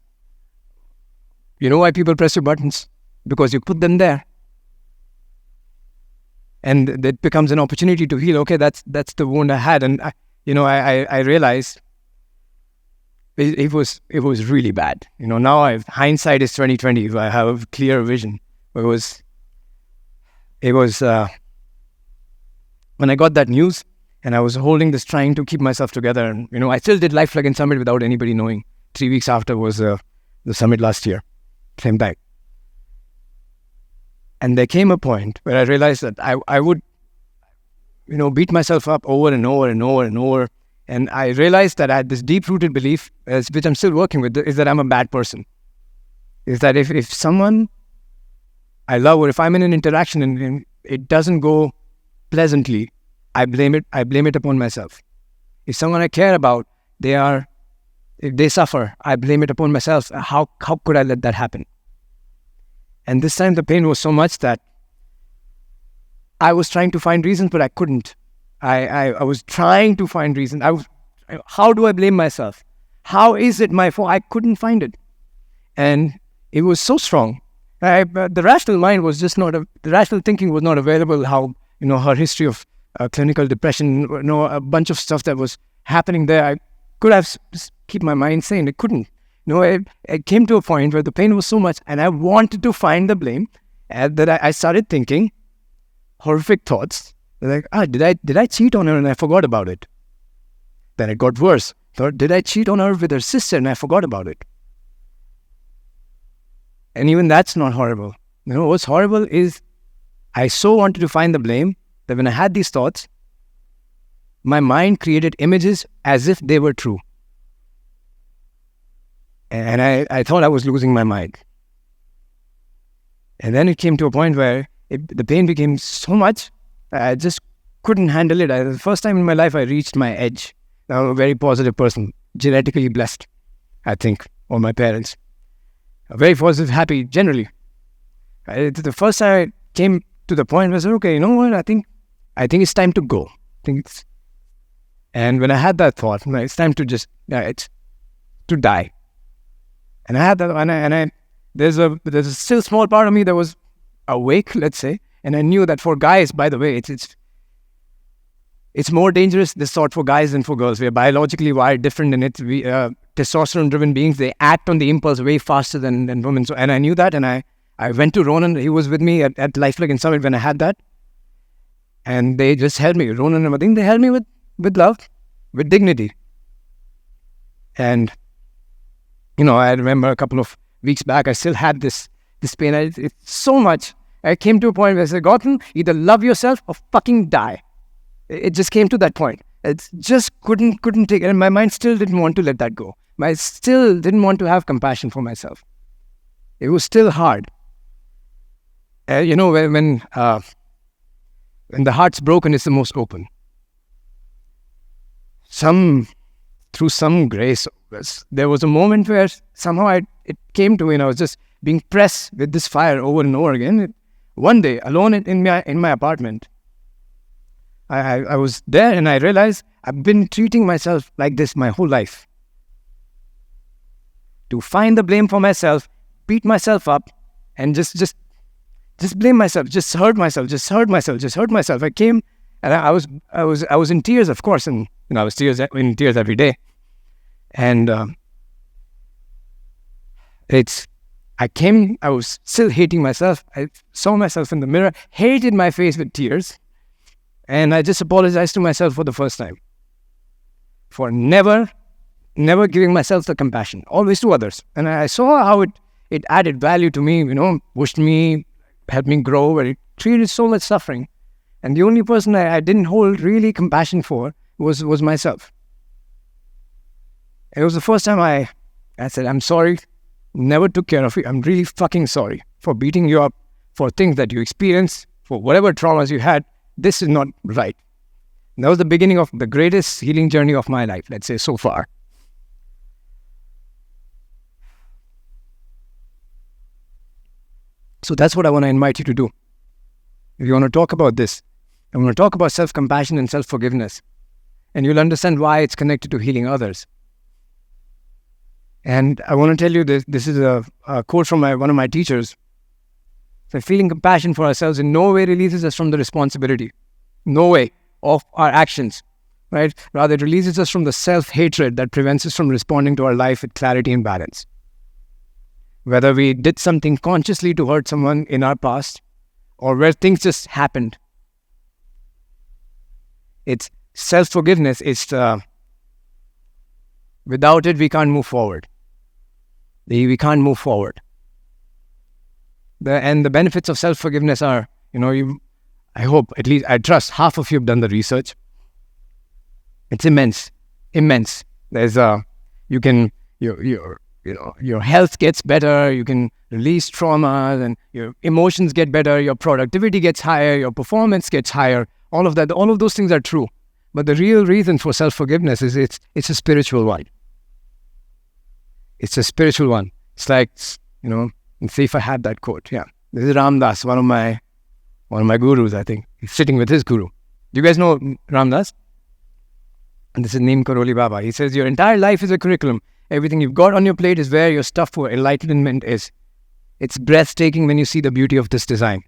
You know why people press your buttons? Because you put them there. And that becomes an opportunity to heal. Okay, that's the wound I had. And I realized it was really bad. Now hindsight is 2020. I have a clear vision. It was when I got that news, and I was holding this, trying to keep myself together. And I still did LifePlugin Summit without anybody knowing. 3 weeks after was the summit last year, same time. And there came a point where I realized that I would, beat myself up over and over and over and over. And I realized that I had this deep-rooted belief, which I'm still working with, is that I'm a bad person. Is that if someone I love, or if I'm in an interaction and it doesn't go pleasantly, I blame it upon myself. If someone I care about, if they suffer, I blame it upon myself. How could I let that happen? And this time the pain was so much that I was trying to find reasons, but I couldn't. I was trying to find reasons. How do I blame myself? How is it my fault? I couldn't find it. And it was so strong. The rational mind was just the rational thinking was not available. How, her history of clinical depression, a bunch of stuff that was happening there. I could have keep my mind sane. It couldn't. It came to a point where the pain was so much, and I wanted to find the blame, that I started thinking horrific thoughts. Like, did I cheat on her and I forgot about it? Then it got worse. Thought, did I cheat on her with her sister and I forgot about it? And even that's not horrible. What's horrible is I so wanted to find the blame that when I had these thoughts, my mind created images as if they were true. And I thought I was losing my mind. And then it came to a point where the pain became so much, I just couldn't handle it. The first time in my life, I reached my edge. Now, I'm a very positive person, genetically blessed, I think, or my parents. Very positive, happy, generally. The first time I came to the point where I said, okay, you know what, I think it's time to go. And when I had that thought, it's time to just, it's to die. And I had that, and there's a still small part of me that was awake, let's say, and I knew that for guys, by the way, it's more dangerous, this thought, for guys than for girls. We are biologically wired different, and we testosterone-driven beings. They act on the impulse way faster than women. So, and I knew that, and I went to Ronan. He was with me at LifePlugin Summit when I had that, and they just held me. Ronan and Madin, they held me with love, with dignity, and I remember a couple of weeks back, I still had this pain. It's so much. I came to a point where I said, Gautam, either love yourself or fucking die. It just came to that point. It just couldn't take it. And my mind still didn't want to let that go. I still didn't want to have compassion for myself. It was still hard. When the heart's broken, it's the most open. Through some grace, there was a moment where somehow it came to me, and I was just being pressed with this fire over and over again. One day, alone in my apartment, I was there, and I realized I've been treating myself like this my whole life. To find the blame for myself, beat myself up, and just blame myself, just hurt myself. I came, and I was in tears, of course, and I was in tears every day. And I was still hating myself. I saw myself in the mirror, hated my face with tears, and I just apologized to myself for the first time. For never giving myself the compassion, always to others. And I saw how it added value to me, pushed me, helped me grow, where it treated so much suffering. And the only person I didn't hold really compassion for was myself. It was the first time I said, I'm sorry, never took care of you. I'm really fucking sorry for beating you up, for things that you experienced, for whatever traumas you had. This is not right. And that was the beginning of the greatest healing journey of my life, let's say, so far. So that's what I want to invite you to do. If you want to talk about this, I want to talk about self-compassion and self-forgiveness. And you'll understand why it's connected to healing others. And I want to tell you this. This is a quote from one of my teachers. So feeling compassion for ourselves in no way releases us from the responsibility, no way, of our actions, right? Rather, it releases us from the self-hatred that prevents us from responding to our life with clarity and balance. Whether we did something consciously to hurt someone in our past, or where things just happened, it's self-forgiveness. Without it, we can't move forward. We can't move forward. And the benefits of self-forgiveness are, I hope, at least I trust half of you have done the research. It's immense. There's your health gets better, you can release traumas, and your emotions get better, your productivity gets higher, your performance gets higher. All of those things are true. But the real reason for self-forgiveness is it's a spiritual one. It's a spiritual one. It's like, let's see if I have that quote. Yeah. This is Ram Dass, one of my gurus, I think. He's sitting with his guru. Do you guys know Ram Dass? And this is Neem Karoli Baba. He says, your entire life is a curriculum. Everything you've got on your plate is where your stuff for enlightenment is. It's breathtaking when you see the beauty of this design.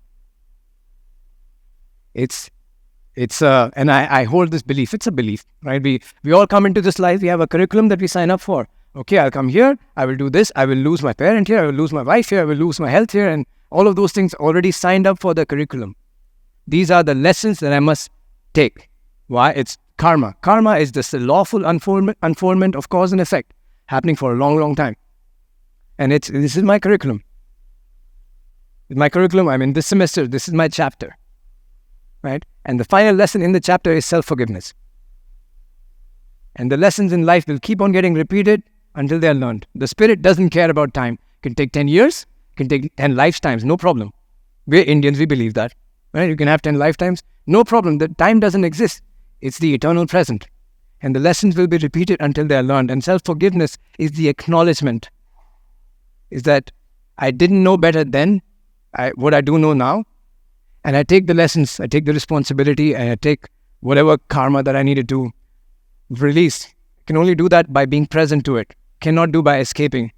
And I hold this belief. It's a belief, right? We all come into this life. We have a curriculum that we sign up for. Okay, I'll come here. I will do this. I will lose my parent here. I will lose my wife here. I will lose my health here. And all of those things already signed up for the curriculum. These are the lessons that I must take. Why? It's karma. Karma is just the lawful unfoldment of cause and effect happening for a long, long time. And this is my curriculum. With my curriculum, I'm in this semester. This is my chapter. Right? And the final lesson in the chapter is self-forgiveness. And the lessons in life will keep on getting repeated until they are learned. The spirit doesn't care about time. It can take 10 years, it can take 10 lifetimes, no problem. We're Indians, we believe that. Right? You can have 10 lifetimes, no problem. The time doesn't exist. It's the eternal present. And the lessons will be repeated until they are learned. And self-forgiveness is the acknowledgement. Is that I didn't know better then, what I do know now. And I take the lessons, I take the responsibility, and I take whatever karma that I needed to release. I can only do that by being present to it. Cannot do by escaping.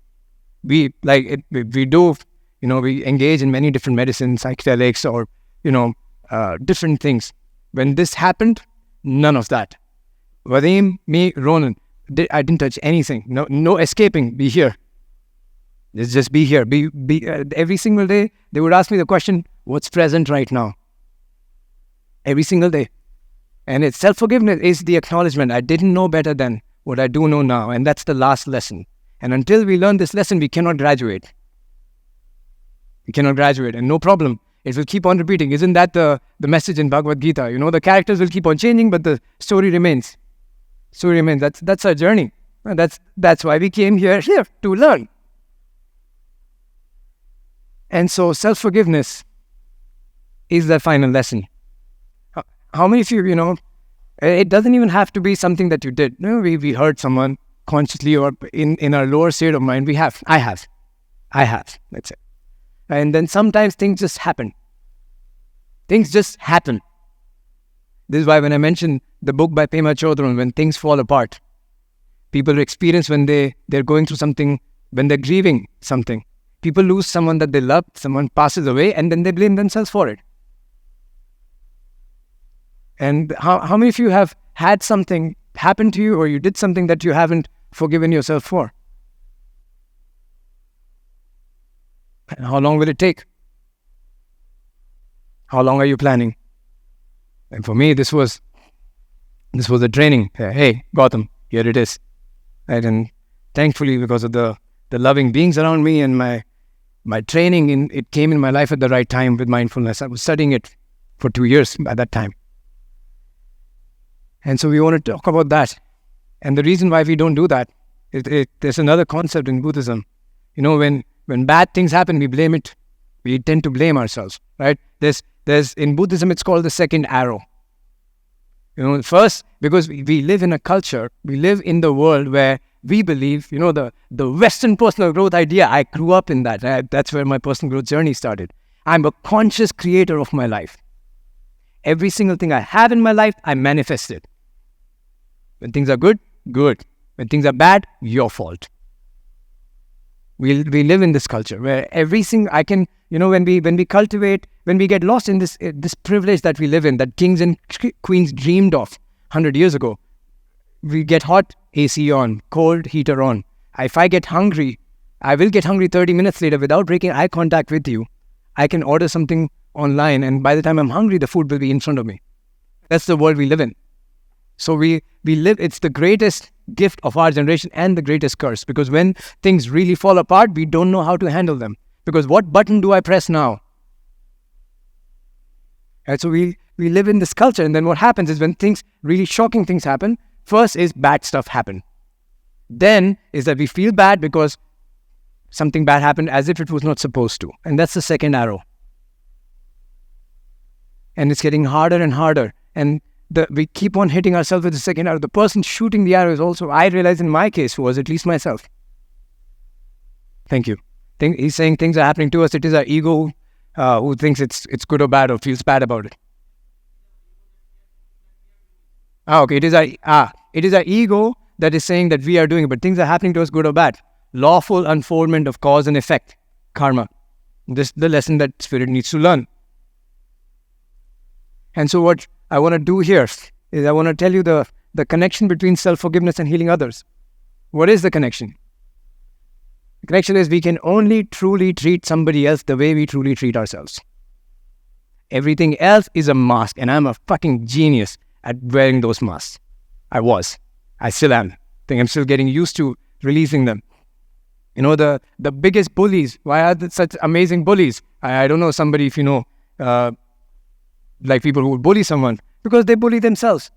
We engage in many different medicines, psychedelics, or, different things. When this happened, none of that. Vadim, me, Ronan, I didn't touch anything. No escaping. Be here. Just be here. Every single day, they would ask me the question, what's present right now? Every single day. And it's self-forgiveness is the acknowledgement. I didn't know better than what I do know now. And that's the last lesson. And until we learn this lesson, we cannot graduate. We cannot graduate. And no problem. It will keep on repeating. Isn't that the message in Bhagavad Gita? The characters will keep on changing, but the story remains. Story remains. That's our journey. And that's why we came here to learn. And so self-forgiveness is the final lesson. How many of you, it doesn't even have to be something that you did. We hurt someone consciously or in our lower state of mind. I have. That's it. And then sometimes things just happen. Things just happen. This is why when I mentioned the book by Pema Chodron, When Things Fall Apart, people experience when they're going through something, when they're grieving something. People lose someone that they love, someone passes away, and then they blame themselves for it. And how many of you have had something happen to you, or you did something that you haven't forgiven yourself for? And how long will it take? How long are you planning? And for me, this was a training. Hey, Gautam, here it is. Right? And thankfully, because of the loving beings around me and my training, it came in my life at the right time with mindfulness. I was studying it for 2 years at that time. And so we want to talk about that. And the reason why we don't do that, there's another concept in Buddhism. When bad things happen, we blame it. We tend to blame ourselves, right? There's in Buddhism, it's called the second arrow. First, because we live in a culture, we live in the world where we believe, the Western personal growth idea, I grew up in that. That's where my personal growth journey started. I'm a conscious creator of my life. Every single thing I have in my life, I manifest it. When things are good, good. When things are bad, your fault. We live in this culture where everything I can, when we cultivate, when we get lost in this privilege that we live in, that kings and queens dreamed of 100 years ago. We get hot, AC on, cold, heater on. If I get hungry, I will get hungry 30 minutes later without breaking eye contact with you. I can order something online, and by the time I'm hungry, the food will be in front of me. That's the world we live in. So we live, it's the greatest gift of our generation and the greatest curse, because when things really fall apart, we don't know how to handle them. Because what button do I press now? And so we live in this culture, and then what happens is when really shocking things happen, first is bad stuff happen. Then is that we feel bad because something bad happened as if it was not supposed to. And that's the second arrow. And it's getting harder and harder. And we keep on hitting ourselves with the second arrow. The person shooting the arrow is also, I realize in my case, was at least myself. Thank you. He's saying things are happening to us. It is our ego who thinks it's good or bad or feels bad about it. Okay. It is our ego that is saying that we are doing it, but things are happening to us, good or bad. Lawful unfoldment of cause and effect, karma. This is the lesson that spirit needs to learn. And so what I want to do here is I want to tell you the connection between self-forgiveness and healing others. What is the connection? The connection is we can only truly treat somebody else the way we truly treat ourselves. Everything else is a mask, and I'm a fucking genius at wearing those masks. I still am. I think I'm still getting used to releasing them. The biggest bullies, why are they such amazing bullies? I don't know somebody, if you know, like people who would bully someone, because they bully themselves.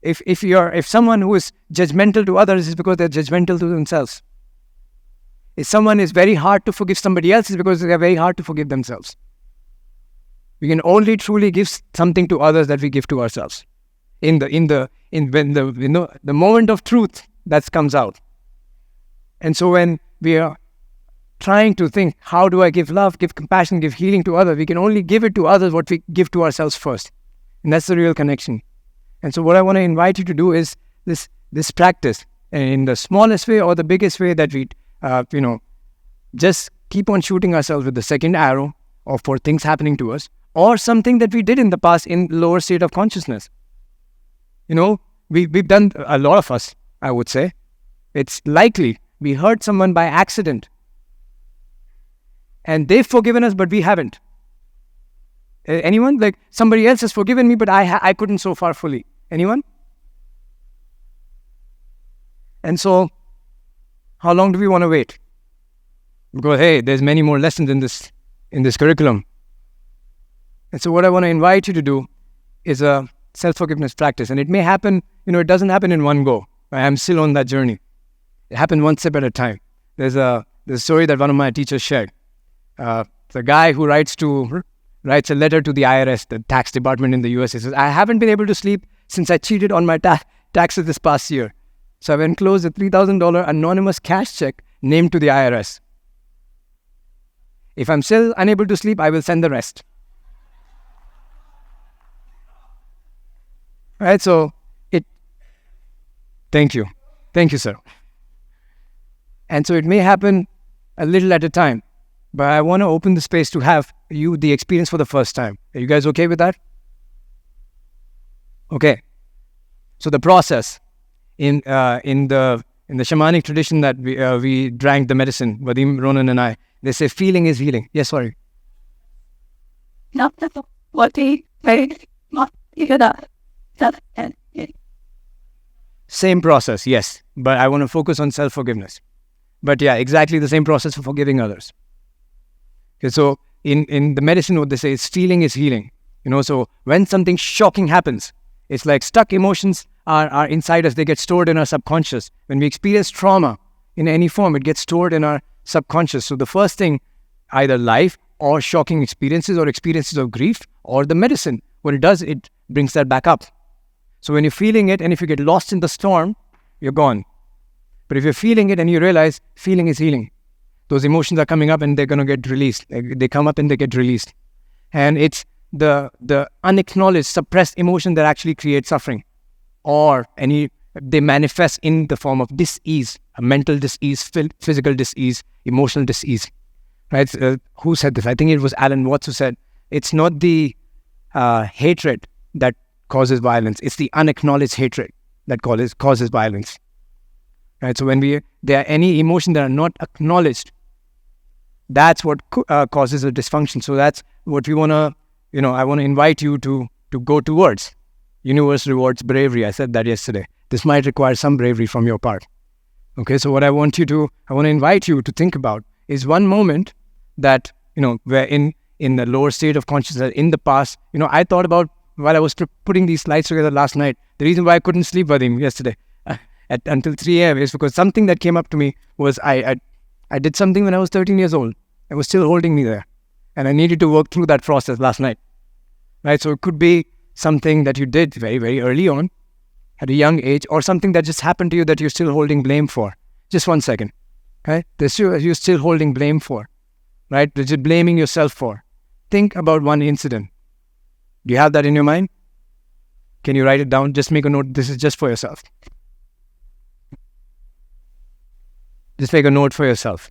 If someone who is judgmental to others is because they're judgmental to themselves. If someone is very hard to forgive somebody else, is because they're very hard to forgive themselves. We can only truly give something to others that we give to ourselves. When the moment of truth that comes out. And so when we are trying to think, how do I give love, give compassion, give healing to others, we can only give it to others what we give to ourselves first. And that's the real connection. And so what I want to invite you to do is this practice, in the smallest way or the biggest way, that we, just keep on shooting ourselves with the second arrow, or for things happening to us, or something that we did in the past in lower state of consciousness. We've done, a lot of us, I would say. It's likely we hurt someone by accident. And they've forgiven us, but we haven't. Anyone? Like somebody else has forgiven me, but I couldn't so far fully. Anyone? And so, how long do we want to wait? Because hey, there's many more lessons in this curriculum. And so what I want to invite you to do is a self-forgiveness practice. And it may happen, it doesn't happen in one go. I'm still on that journey. It happened one step at a time. There's a story that one of my teachers shared. The guy who writes a letter to the IRS, the tax department in the US. He says, I haven't been able to sleep since I cheated on my taxes this past year. So I've enclosed a $3,000 anonymous cash check named to the IRS. If I'm still unable to sleep, I will send the rest. Right, so thank you, sir. And so it may happen a little at a time, but I want to open the space to have you the experience for the first time. Are you guys okay with that? Okay. So the process in the shamanic tradition that we drank the medicine, Vadim, Ronan, and I, they say feeling is healing. Yes, sorry. Same process, yes. But I want to focus on self-forgiveness. But yeah, exactly the same process for forgiving others. Okay, so in the medicine, what they say is feeling is healing. So when something shocking happens, it's like stuck emotions are inside us. They get stored in our subconscious. When we experience trauma in any form, it gets stored in our subconscious. So the first thing, either life or shocking experiences or experiences of grief or the medicine, what it does, it brings that back up. So when you're feeling it, and if you get lost in the storm, you're gone. But if you're feeling it and you realize feeling is healing, those emotions are coming up and they're going to get released. They come up and they get released. And it's the unacknowledged, suppressed emotion that actually creates suffering or any they manifest in the form of dis-ease, a mental dis-ease, physical dis-ease, emotional dis-ease. Right? Who said this? I think it was Alan Watts who said, it's not the hatred that causes violence, it's the unacknowledged hatred that causes violence. Right? So when there are any emotion that are not acknowledged, that's what causes a dysfunction. So that's what we want to, I want to invite you to go towards. Universe rewards bravery. I said that yesterday. This might require some bravery from your part. Okay, so what I want to invite you to think about is one moment that, where in the lower state of consciousness, in the past, I thought about while I was putting these slides together last night, the reason why I couldn't sleep with him yesterday until 3 a.m. is because something that came up to me was I did something when I was 13 years old. It was still holding me there. And I needed to work through that process last night. Right? So it could be something that you did very, very early on at a young age, or something that just happened to you that you're still holding blame for. Just 1 second. Right? You're still holding blame for. Right? That you're blaming yourself for. Think about one incident. Do you have that in your mind? Can you write it down? Just make a note. This is just for yourself. Just make a note for yourself.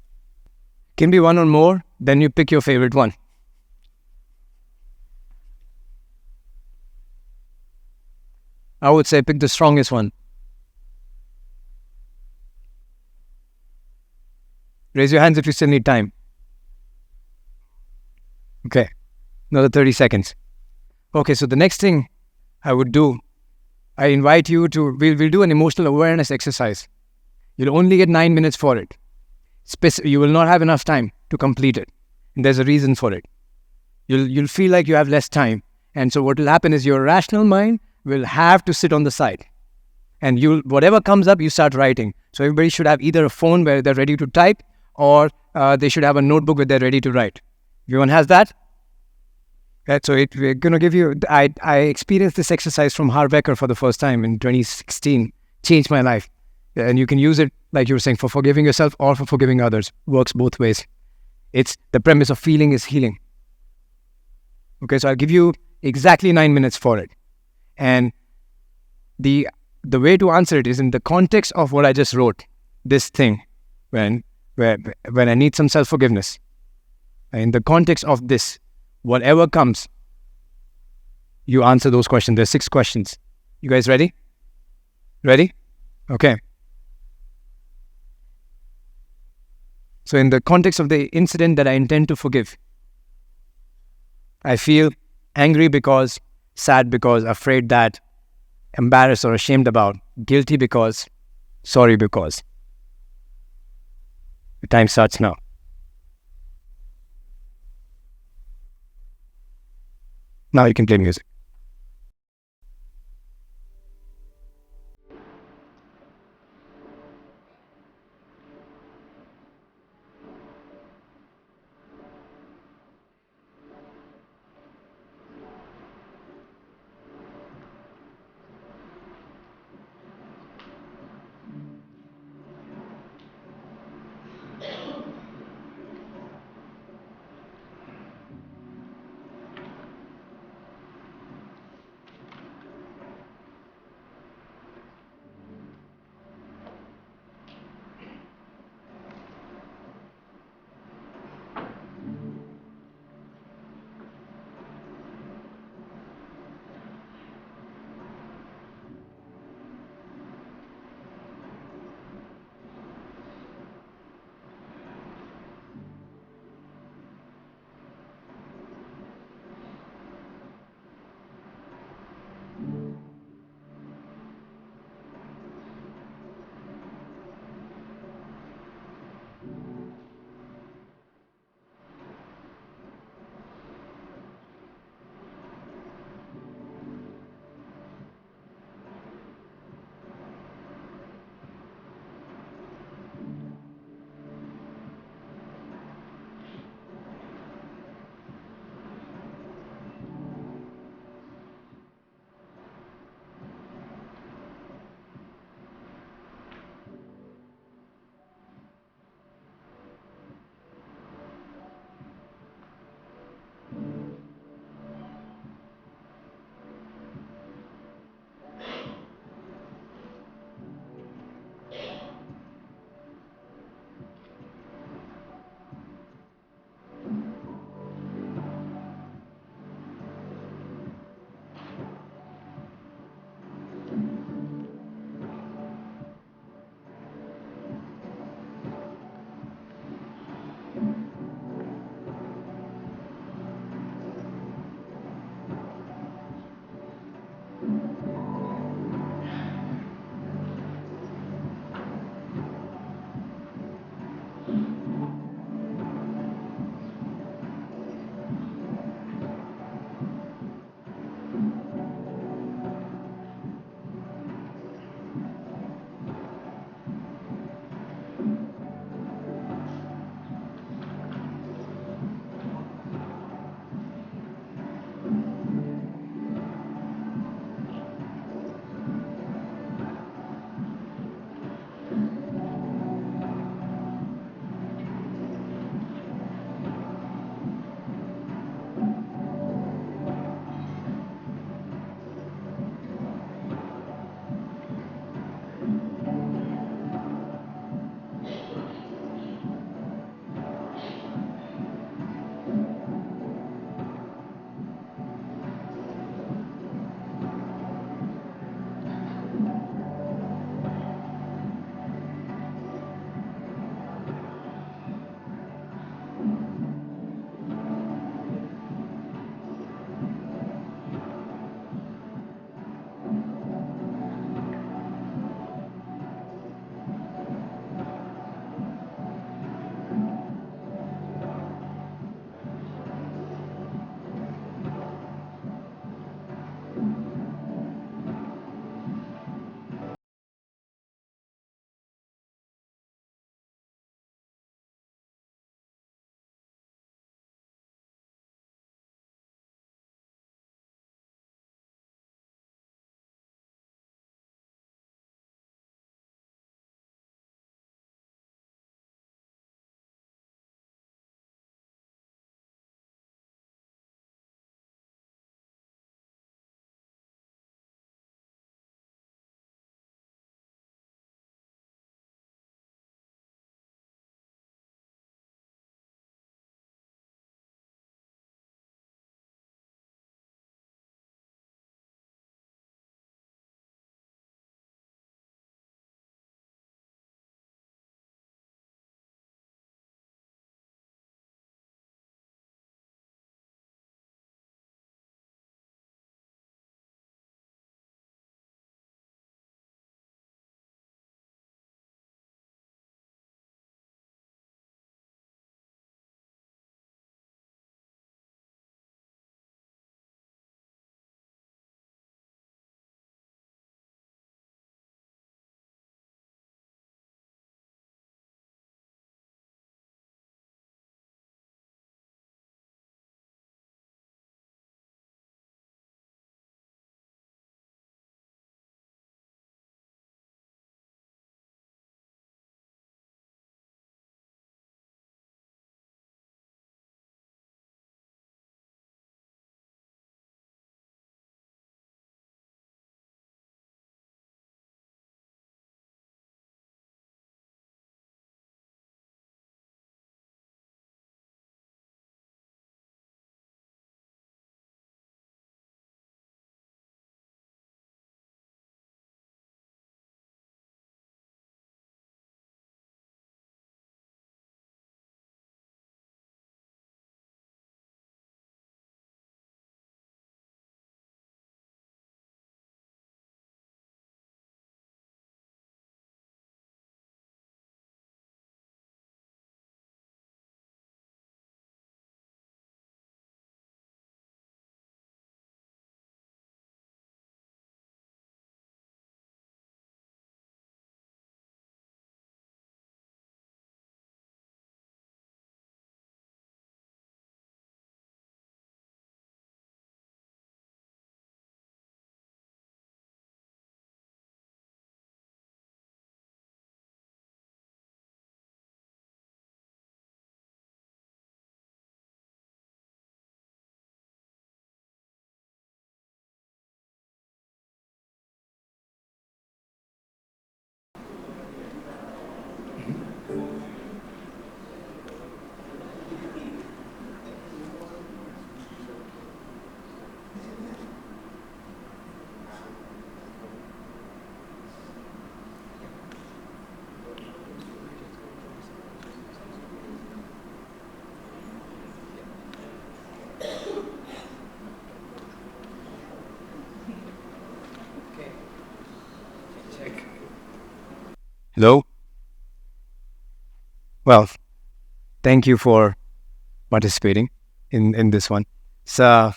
Can be one or more, then you pick your favorite one. I would say pick the strongest one. Raise your hands if you still need time. Okay, another 30 seconds. Okay, so the next thing I would do, I invite you to, we'll do an emotional awareness exercise. You'll only get 9 minutes for it. You will not have enough time to complete it. And there's a reason for it. You'll feel like you have less time. And so what will happen is your rational mind will have to sit on the side. And whatever comes up, you start writing. So everybody should have either a phone where they're ready to type, or they should have a notebook where they're ready to write. Everyone has that? Right, so we're going to give you, I experienced this exercise from Harbecker for the first time in 2016. Changed my life. And you can use it, like you were saying, for forgiving yourself or for forgiving others. Works both ways. It's the premise of feeling is healing. Okay, so I'll give you exactly 9 minutes for it. And the way to answer it is in the context of what I just wrote. This thing, when I need some self-forgiveness. In the context of this, whatever comes, you answer those questions. There's 6 questions. You guys ready? Ready? Okay. So in the context of the incident that I intend to forgive, I feel angry because, sad because, afraid that, embarrassed or ashamed about, guilty because, sorry because. The time starts now. Now you can play music. Hello? Well, thank you for participating in this one. So,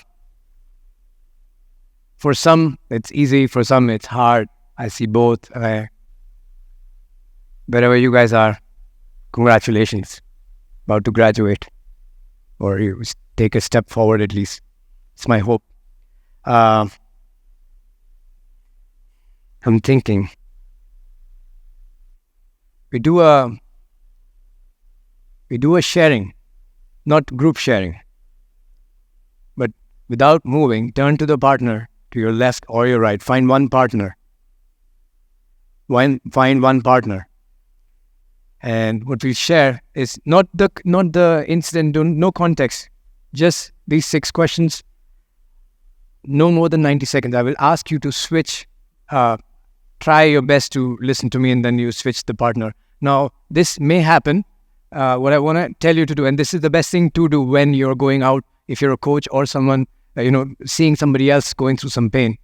for some, it's easy. For some, it's hard. I see both. Wherever you guys are, congratulations. About to graduate. Or you take a step forward at least. It's my hope. I'm thinking. We do a sharing, not group sharing. But without moving, turn to the partner to your left or your right. Find one partner. Find one partner. And what we share is not the incident, no context, just these 6 questions, no more than 90 seconds. I will ask you to switch, try your best to listen to me, and then you switch the partner. Now, this may happen. What I want to tell you to do, and this is the best thing to do when you're going out, if you're a coach or someone, seeing somebody else going through some pain.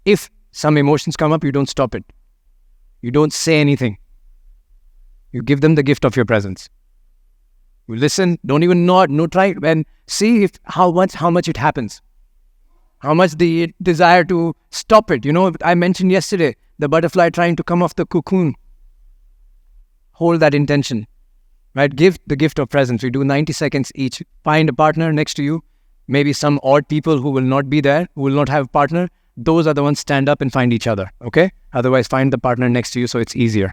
If some emotions come up, you don't stop it. You don't say anything. You give them the gift of your presence. You listen, don't even nod, no try, and see how much it happens. How much the desire to stop it. I mentioned yesterday, the butterfly trying to come off the cocoon. Hold that intention, right? Give the gift of presence. We do 90 seconds each. Find a partner next to you. Maybe some odd people who will not be there, who will not have a partner. Those are the ones stand up and find each other, okay? Otherwise, find the partner next to you so it's easier.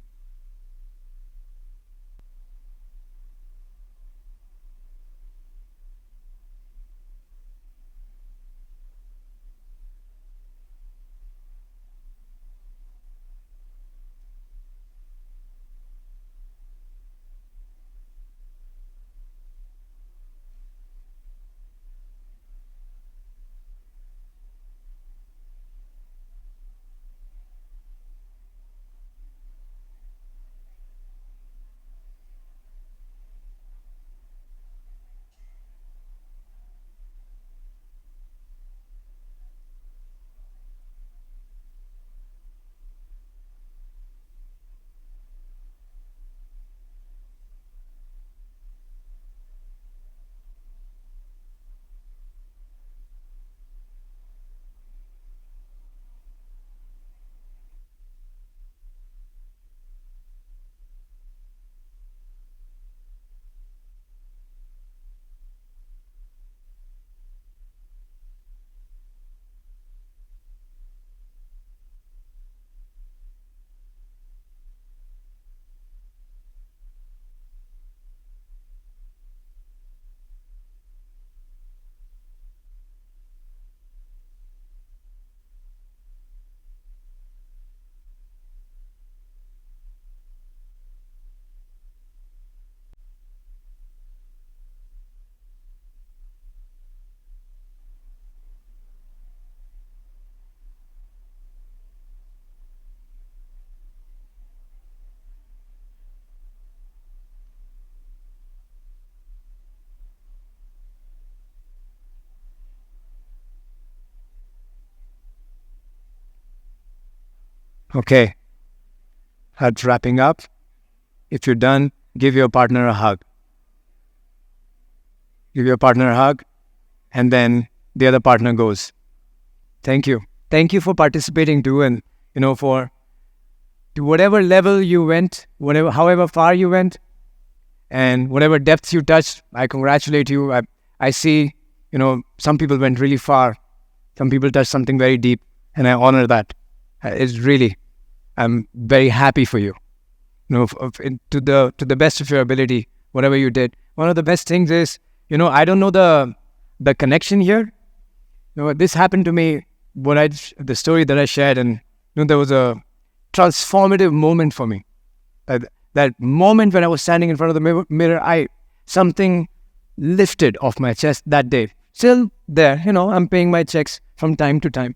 Okay, that's wrapping up. If you're done, give your partner a hug. Give your partner a hug, and then the other partner goes. Thank you. Thank you for participating too, and to whatever level you went, however far you went, and whatever depths you touched, I congratulate you. I see, some people went really far. Some people touched something very deep, and I honor that. I'm very happy for you. To the best of your ability, whatever you did. One of the best things is, I don't know the connection here. This happened to me the story that I shared, and there was a transformative moment for me. That moment when I was standing in front of the mirror, something lifted off my chest that day. Still there, I'm paying my checks from time to time.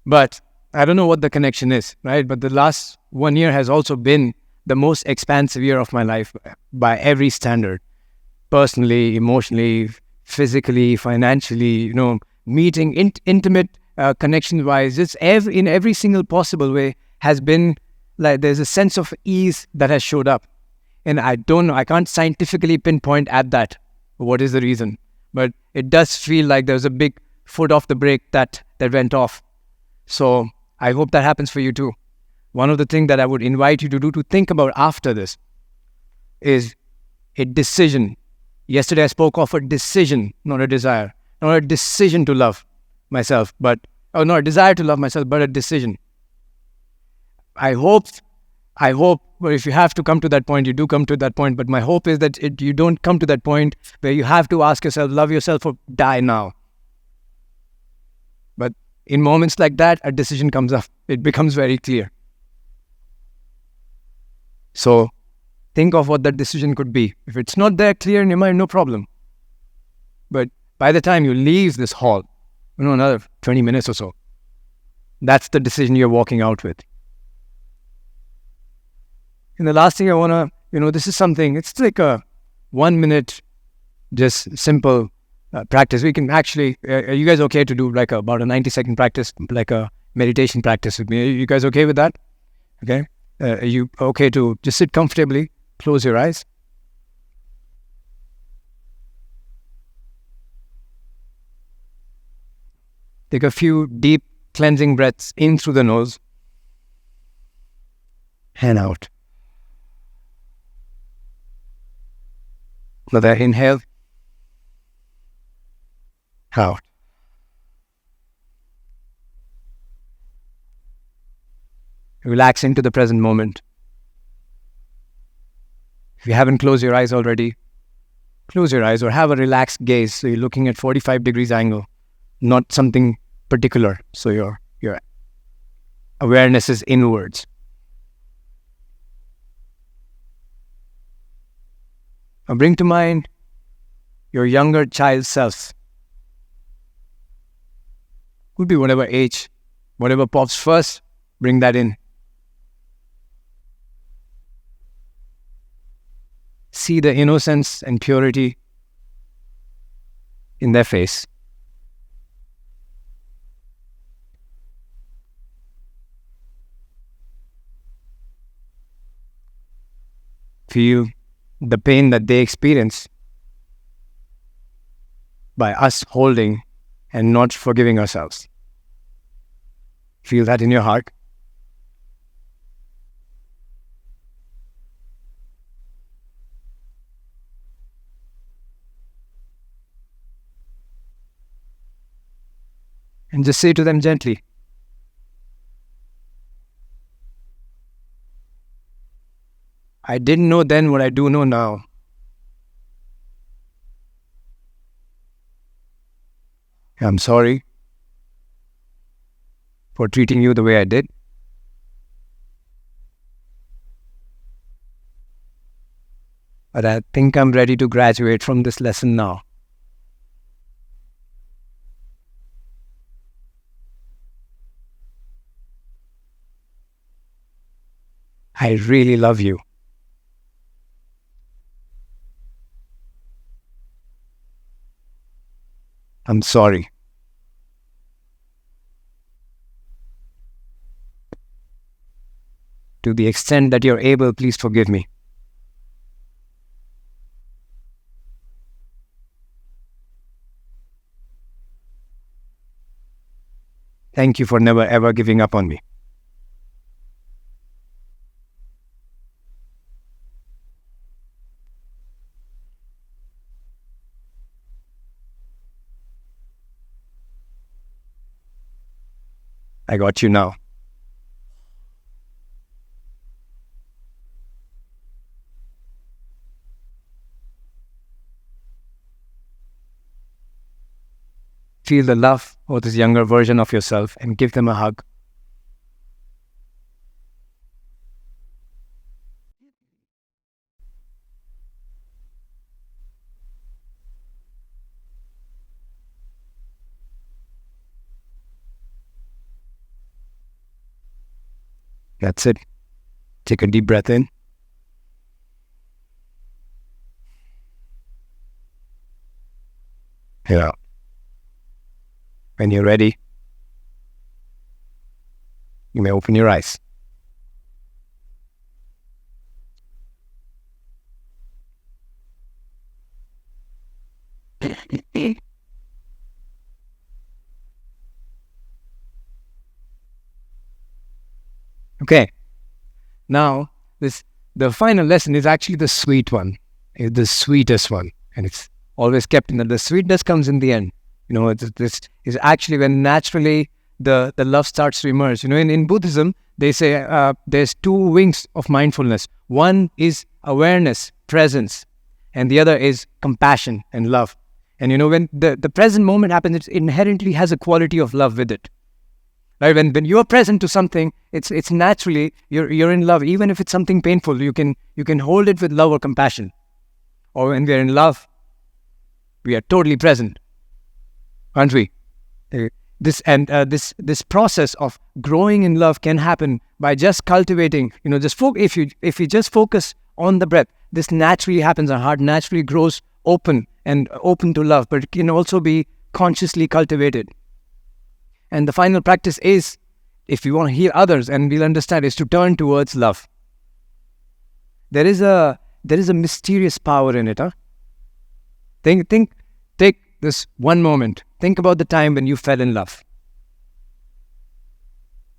But I don't know what the connection is, right? But the last 1 year has also been the most expansive year of my life by every standard. Personally, emotionally, physically, financially, meeting intimate connection-wise, just in every single possible way has been like there's a sense of ease that has showed up. And I don't know, I can't scientifically pinpoint at that what is the reason. But it does feel like there's a big foot off the brake that went off. So I hope that happens for you too. One of the things that I would invite you to do, to think about after this, is a decision. Yesterday I spoke of a decision, not a desire. Not a decision to love myself, not a desire to love myself, but a decision. I hope, but if you have to come to that point, you do come to that point. But my hope is that you don't come to that point where you have to ask yourself, love yourself or die now. But in moments like that, a decision comes up. It becomes very clear. So think of what that decision could be. If it's not there clear in your mind, no problem. But by the time you leave this hall, another 20 minutes or so, that's the decision you're walking out with. And the last thing I want to, this is something, it's like a 1 minute, just simple practice. We can actually, are you guys okay to do like about a 90-second practice, like a meditation practice with me? Are you guys okay with that? Okay. Are you okay to just sit comfortably, close your eyes? Take a few deep cleansing breaths in through the nose and out. Another inhale, out. Relax into the present moment. If you haven't closed your eyes already, close your eyes or have a relaxed gaze. So you're looking at 45 degrees angle, not something particular. So your awareness is inwards. Now bring to mind your younger child self. Could be whatever age, whatever pops first, bring that in. See the innocence and purity in their face. Feel the pain that they experience by us holding and not forgiving ourselves. Feel that in your heart. And just say to them gently, I didn't know then what I do know now. I'm sorry for treating you the way I did. But I think I'm ready to graduate from this lesson now. I really love you. I'm sorry. To the extent that you're able, please forgive me. Thank you for never ever giving up on me. I got you now. Feel the love of this younger version of yourself and give them a hug. That's it. Take a deep breath in. And out. When you're ready, you may open your eyes. Okay. Now, the final lesson is actually the sweet one. It's the sweetest one. And it's always kept in the sweetness comes in the end. This is actually when naturally the love starts to emerge. In Buddhism, they say there's two wings of mindfulness. One is awareness, presence, and the other is compassion and love. And when the present moment happens, it inherently has a quality of love with it. Right? When you are present to something, it's naturally you're in love. Even if it's something painful, you can hold it with love or compassion. Or when we are in love, we are totally present, aren't we? This process of growing in love can happen by just cultivating. If you just focus on the breath, this naturally happens. Our heart naturally grows open to love, but it can also be consciously cultivated. And the final practice is, if you want to heal others, and we'll understand, is to turn towards love. There is a mysterious power in it. Take this one moment. Think about the time when you fell in love.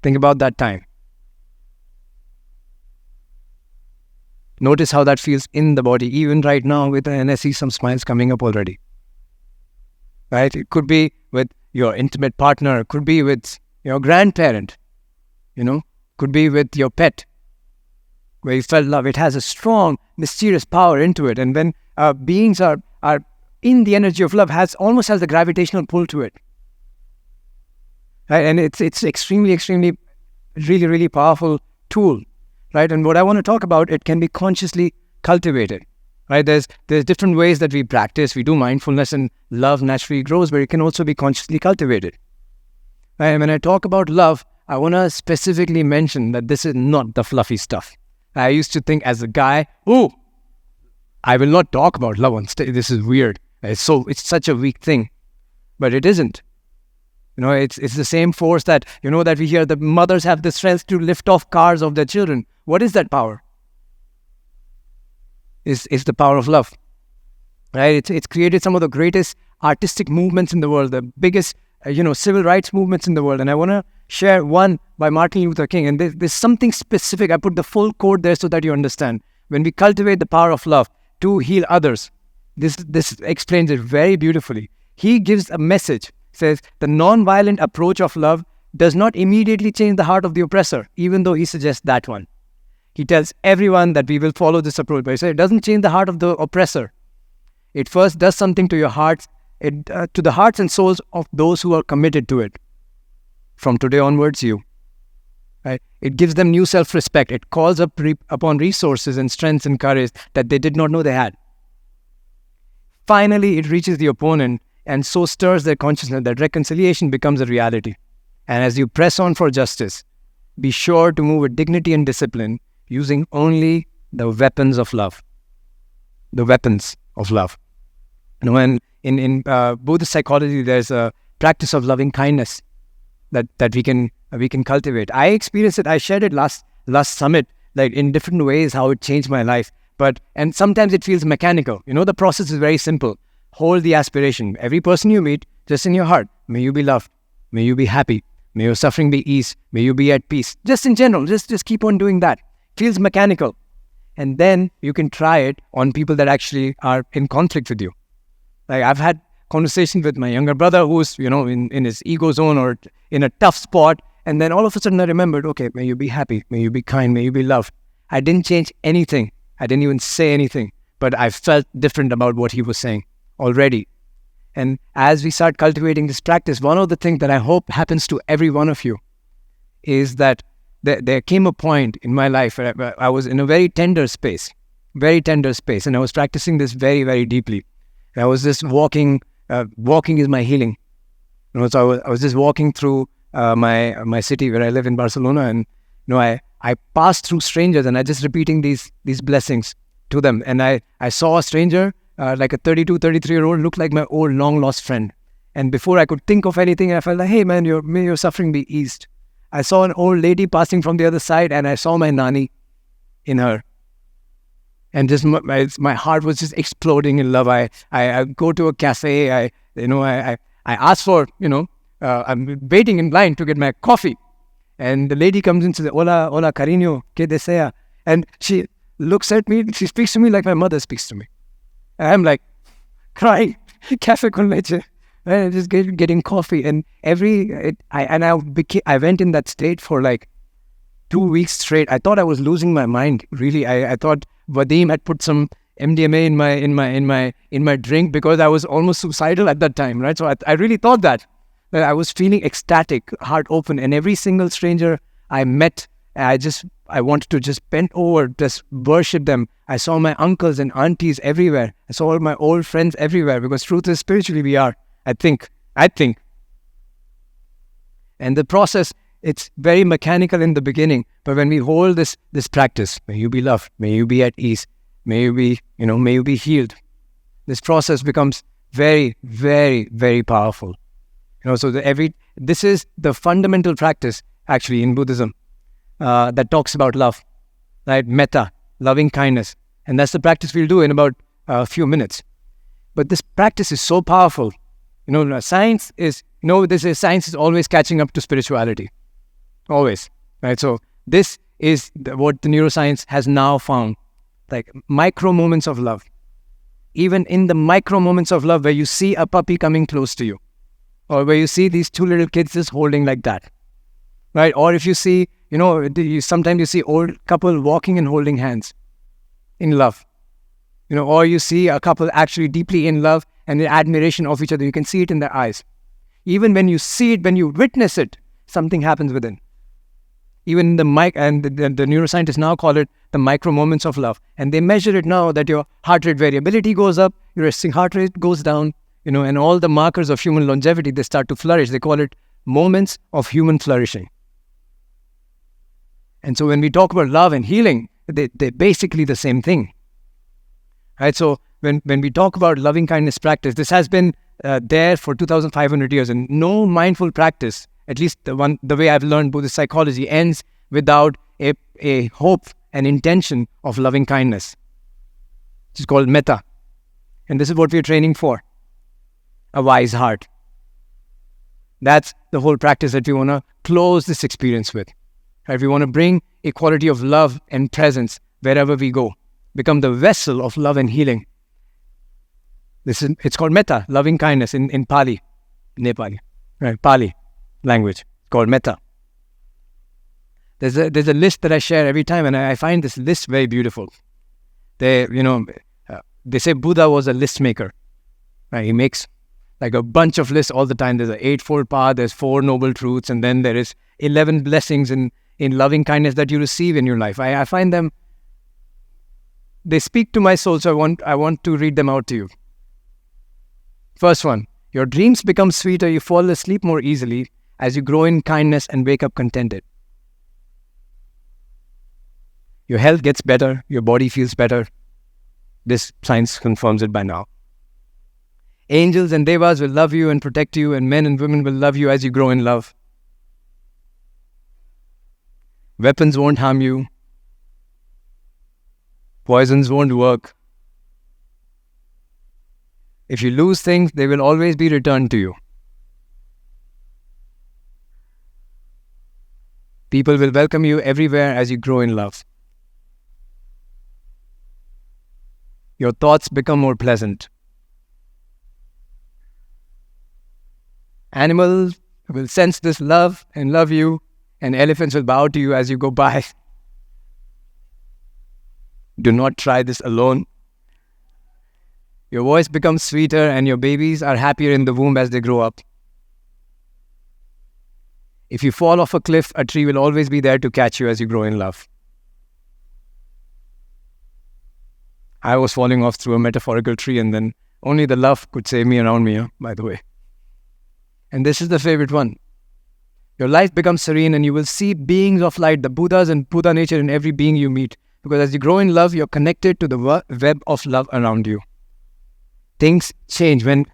Think about that time. Notice how that feels in the body. Even right now, and I see some smiles coming up already. Right? It could be with your intimate partner, could be with your grandparent, could be with your pet, where you felt love. It has a strong, mysterious power into it. And when beings are in the energy of love, almost has a gravitational pull to it. Right? And it's extremely, extremely, really, really powerful tool. Right? And what I want to talk about, it can be consciously cultivated. Right? There's different ways that we practice. We do mindfulness, and love naturally grows, but it can also be consciously cultivated. Right? And when I talk about love, I want to specifically mention that this is not the fluffy stuff. I used to think as a guy, I will not talk about love on stage. This is weird. It's such a weak thing, but it isn't. It's the same force that that we hear. The mothers have the strength to lift off cars of their children. What is that power? Is the power of love, right? It's created some of the greatest artistic movements in the world, the biggest civil rights movements in the world. And I want to share one by Martin Luther King. And there's something specific. I put the full quote there so that you understand. When we cultivate the power of love to heal others, this explains it very beautifully. He gives a message. Says the non-violent approach of love does not immediately change the heart of the oppressor, even though he suggests that one. He tells everyone that we will follow this approach, but he says it doesn't change the heart of the oppressor. It first does something to your hearts, to the hearts and souls of those who are committed to it. From today onwards, you. Right? It gives them new self-respect. It calls upon resources and strengths and courage that they did not know they had. Finally, it reaches the opponent and so stirs their consciousness that reconciliation becomes a reality. And as you press on for justice, be sure to move with dignity and discipline, using only the weapons of love. The weapons of love. And in Buddhist psychology, there's a practice of loving kindness that we can cultivate. I experienced it. I shared it last summit, like in different ways, how it changed my life. And sometimes it feels mechanical. The process is very simple. Hold the aspiration. Every person you meet, just in your heart, may you be loved. May you be happy. May your suffering be eased. May you be at peace. Just in general, just keep on doing that. Feels mechanical. And then you can try it on people that actually are in conflict with you. Like I've had conversations with my younger brother who's, in his ego zone or in a tough spot. And then all of a sudden I remembered, okay, may you be happy. May you be kind. May you be loved. I didn't change anything. I didn't even say anything. But I felt different about what he was saying already. And as we start cultivating this practice, one of the things that I hope happens to every one of you is that there came a point in my life where I was in a very tender space, and I was practicing this very, very deeply. And I was just walking is my healing. So I was just walking through my city where I live in Barcelona, and I passed through strangers, and I just repeating these blessings to them. And I saw a stranger, like a 32, 33-year-old, looked like my old long lost friend. And before I could think of anything, I felt like, hey man, may your suffering be eased. I saw an old lady passing from the other side, and I saw my nani in her. And just my heart was just exploding in love. I go to a cafe. I ask for, I'm waiting in line to get my coffee. And the lady comes in and says, hola, hola, cariño, ¿qué desea? And she looks at me, she speaks to me like my mother speaks to me. And I'm like, crying, cafe con leche. And just getting coffee. And I went in that state for like 2 weeks straight. I thought I was losing my mind. Really, I thought Vadim had put some MDMA in my drink because I was almost suicidal at that time, right? So I really thought that I was feeling ecstatic, heart open, and every single stranger I met, I wanted to just bend over, just worship them. I saw my uncles and aunties everywhere. I saw all my old friends everywhere, because truth is, spiritually we are. I think. And the process, it's very mechanical in the beginning, but when we hold this practice, may you be loved, may you be at ease, may you be healed. This process becomes very, very, very powerful. So this is the fundamental practice actually in Buddhism that talks about love, right? Metta, loving kindness, and that's the practice we'll do in about a few minutes. But this practice is so powerful. Science is always catching up to spirituality. Always, right? So this is what the neuroscience has now found, like micro moments of love. Even in the micro moments of love where you see a puppy coming close to you, or where you see these two little kids just holding like that, right? Or if you see, sometimes you see old couple walking and holding hands in love, or you see a couple actually deeply in love and in admiration of each other. You can see it in their eyes. Even when you see it, when you witness it, something happens within. Even the neuroscientists now call it the micro moments of love. And they measure it now that your heart rate variability goes up, your resting heart rate goes down, and all the markers of human longevity, they start to flourish. They call it moments of human flourishing. And so when we talk about love and healing, they're basically the same thing. Right? So when we talk about loving kindness practice, this has been there for 2,500 years, and no mindful practice, at least the way I've learned Buddhist psychology, ends without a hope and intention of loving kindness. It's called metta. And this is what we're training for. A wise heart. That's the whole practice that we want to close this experience with. Right? We want to bring a quality of love and presence wherever we go. Become the vessel of love and healing. It's called metta, loving kindness in Pali, Nepali, right? Pali language. It's called metta. There's a list that I share every time, and I find this list very beautiful. They say Buddha was a list maker. Right? He makes like a bunch of lists all the time. There's an 8-fold path, there's 4 noble truths, and then there is 11 blessings in loving kindness that you receive in your life. I find them, they speak to my soul, so I want to read them out to you. First one, your dreams become sweeter, you fall asleep more easily as you grow in kindness and wake up contented. Your health gets better, your body feels better. This science confirms it by now. Angels and devas will love you and protect you, and men and women will love you as you grow in love. Weapons won't harm you. Poisons won't work. If you lose things, they will always be returned to you. People will welcome you everywhere as you grow in love. Your thoughts become more pleasant. Animals will sense this love and love you, and elephants will bow to you as you go by. Do not try this alone. Your voice becomes sweeter, and your babies are happier in the womb as they grow up. If you fall off a cliff, a tree will always be there to catch you as you grow in love. I was falling off through a metaphorical tree, and then only the love could save me around me, by the way. And this is the favorite one. Your life becomes serene, and you will see beings of light, the Buddhas and Buddha nature in every being you meet. Because as you grow in love, you're connected to the web of love around you. Things change when,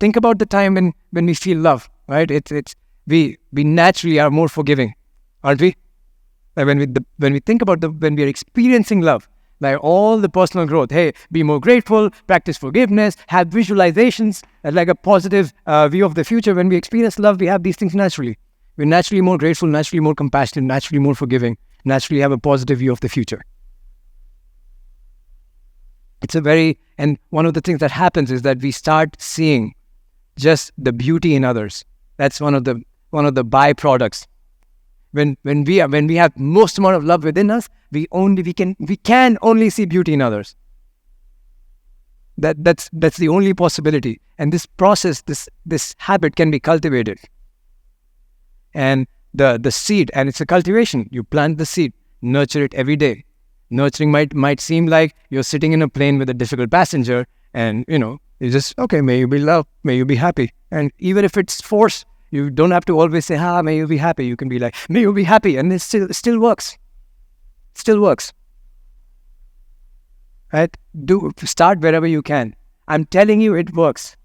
think about the time when we feel love, right? We naturally are more forgiving, aren't we? When we think about when we are experiencing love, Like all the personal growth. Hey, be more grateful, practice forgiveness, have visualizations, like a positive view of the future. When we experience love, we have these things naturally. We're naturally more grateful, naturally more compassionate, naturally more forgiving, naturally have a positive view of the future. And one of the things that happens is that we start seeing just the beauty in others. That's one of the byproducts. When we have most amount of love within us, we can only see beauty in others. That's the only possibility. And this process, this habit can be cultivated. And the seed, and it's a cultivation. You plant the seed, nurture it every day. Nurturing might seem like you're sitting in a plane with a difficult passenger, and you just, okay, may you be loved, may you be happy. And even if it's forced, you don't have to always say, may you be happy. You can be like, may you be happy, and it still works. Still works. Right? Start wherever you can. I'm telling you, it works.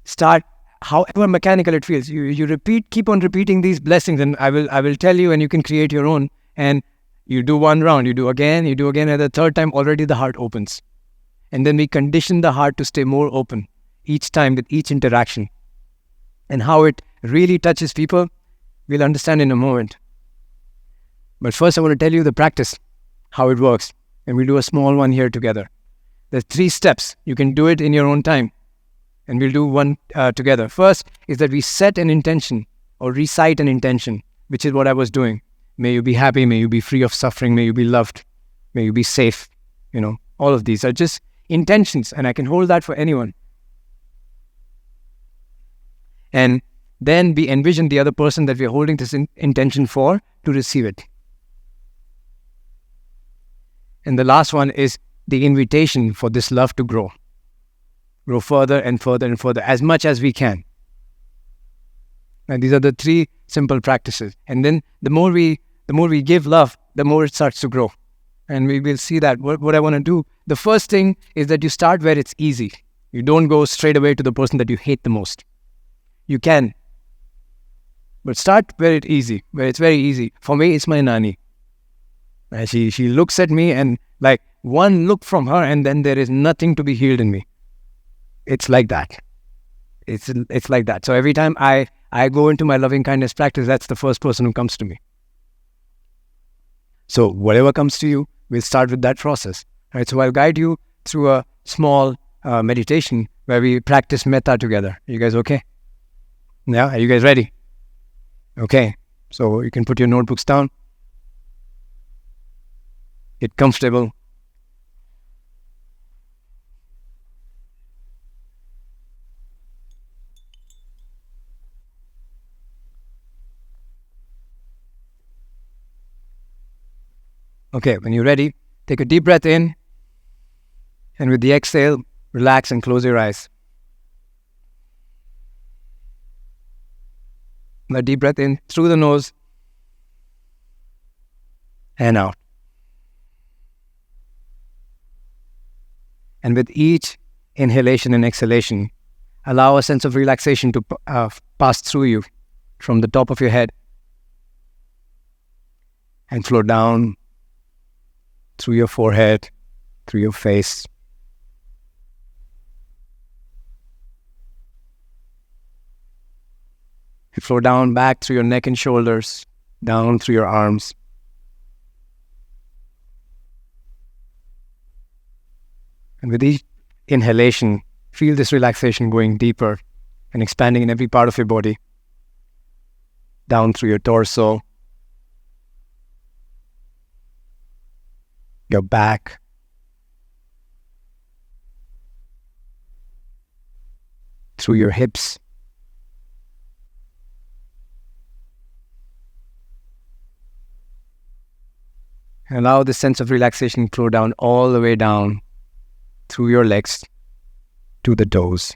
Start however mechanical it feels. You keep on repeating these blessings, and I will tell you, and you can create your own. And you do one round, you do again, and the third time already the heart opens. And then we condition the heart to stay more open each time with each interaction. And how it really touches people, we'll understand in a moment. But first I want to tell you the practice, how it works. And we'll do a small one here together. There's 3 steps. You can do it in your own time. And we'll do one together. First is that we set an intention or recite an intention, which is what I was doing. May you be happy, may you be free of suffering, may you be loved, may you be safe. All of these are just intentions, and I can hold that for anyone. And then we envision the other person that we're holding this intention for to receive it. And the last one is the invitation for this love to grow further and further and further, as much as we can. And these are the 3 simple practices. And then the more we give love, the more it starts to grow. And we will see that. What I want to do, the first thing is that you start where it's easy. You don't go straight away to the person that you hate the most. You can. But start where it's very easy. For me, it's my nanny. She looks at me, and like one look from her, and then there is nothing to be healed in me. It's like that. It's like that. So every time I go into my loving kindness practice, that's the first person who comes to me. So whatever comes to you, we'll start with that process. Right? So I'll guide you through a small meditation where we practice metta together. Are you guys okay? Yeah? Are you guys ready? Okay. So you can put your notebooks down. Get comfortable. Okay, when you're ready, take a deep breath in, and with the exhale, relax and close your eyes. A deep breath in through the nose and out. And with each inhalation and exhalation, allow a sense of relaxation to pass through you from the top of your head and flow down through your forehead, through your face. You flow down back through your neck and shoulders, down through your arms. And with each inhalation, feel this relaxation going deeper and expanding in every part of your body. Down through your torso, your back, through your hips, and allow this sense of relaxation to flow down all the way down through your legs to the toes.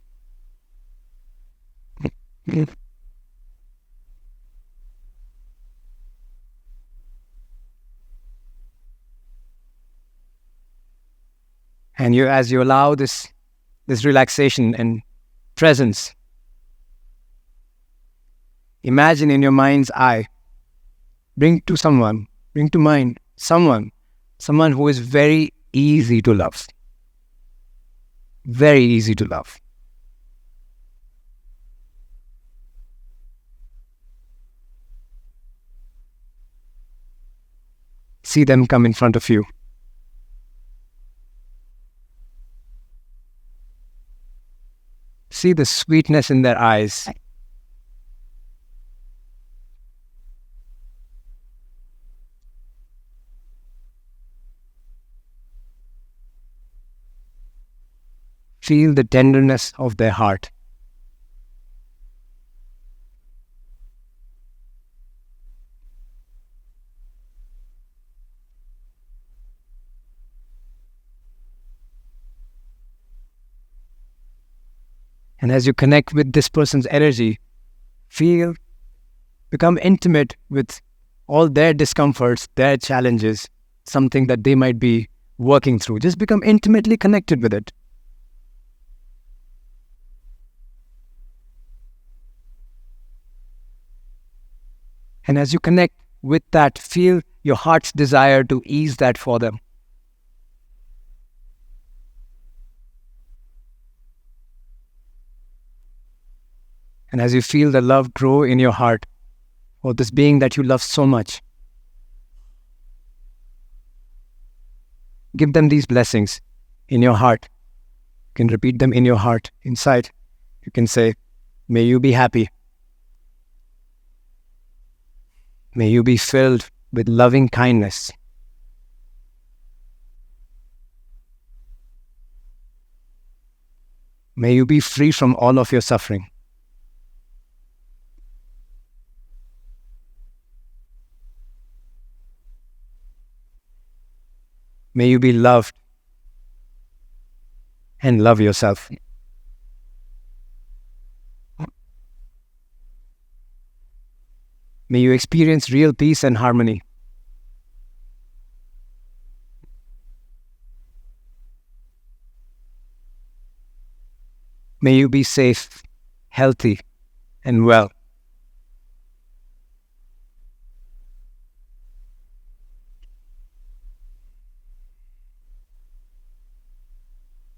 And as you allow this relaxation and presence, imagine in your mind's eye, bring to mind someone Someone who is very easy to love. Very easy to love. See them come in front of you. See the sweetness in their eyes. Feel the tenderness of their heart. And as you connect with this person's energy, become intimate with all their discomforts, their challenges, something that they might be working through. Just become intimately connected with it. And as you connect with that, feel your heart's desire to ease that for them. And as you feel the love grow in your heart for this being that you love so much, give them these blessings in your heart. You can repeat them in your heart, inside. You can say, may you be happy. May you be filled with loving kindness. May you be free from all of your suffering. May you be loved and love yourself. May you experience real peace and harmony. May you be safe, healthy, and well.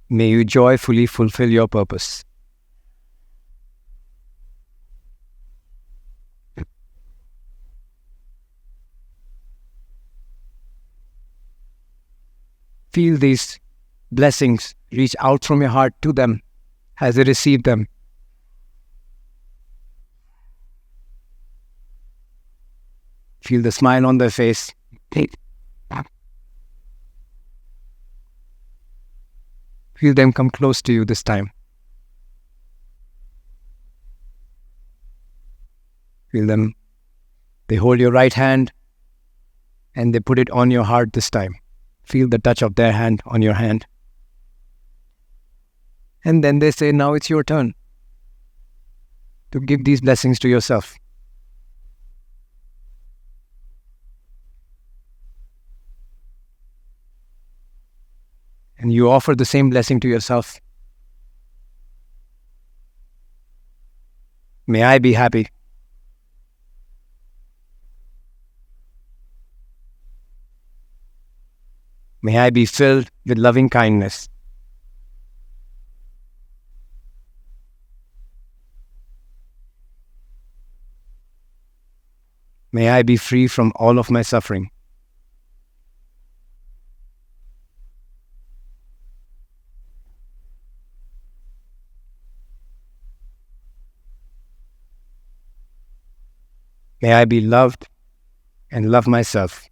May you joyfully fulfill your purpose. Feel these blessings reach out from your heart to them as they receive them. Feel the smile on their face. Feel them come close to you this time. Feel them. They hold your right hand and they put it on your heart this time. Feel the touch of their hand on your hand. And then they say, now it's your turn to give these blessings to yourself. And you offer the same blessing to yourself. May I be happy. May I be filled with loving kindness. May I be free from all of my suffering. May I be loved and love myself.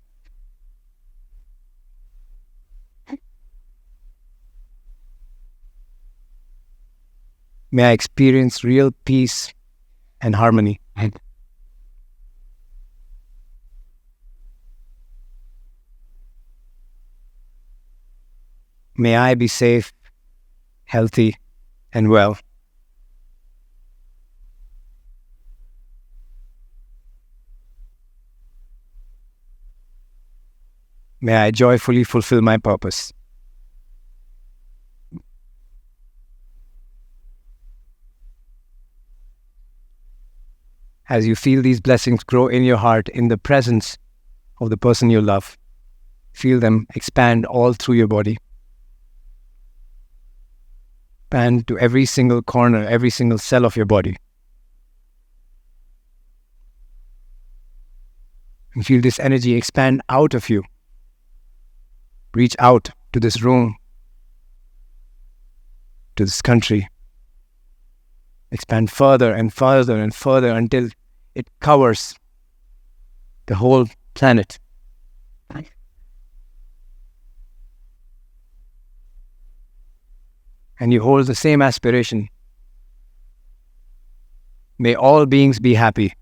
May I experience real peace and harmony. May I be safe, healthy, and well. May I joyfully fulfill my purpose. As you feel these blessings grow in your heart in the presence of the person you love, Feel them expand all through your body. Expand to every single corner, every single cell of your body. And feel this energy expand out of you. Reach out to this room, to this country. Expand further and further and further until it covers the whole planet. And you hold the same aspiration. May all beings be happy.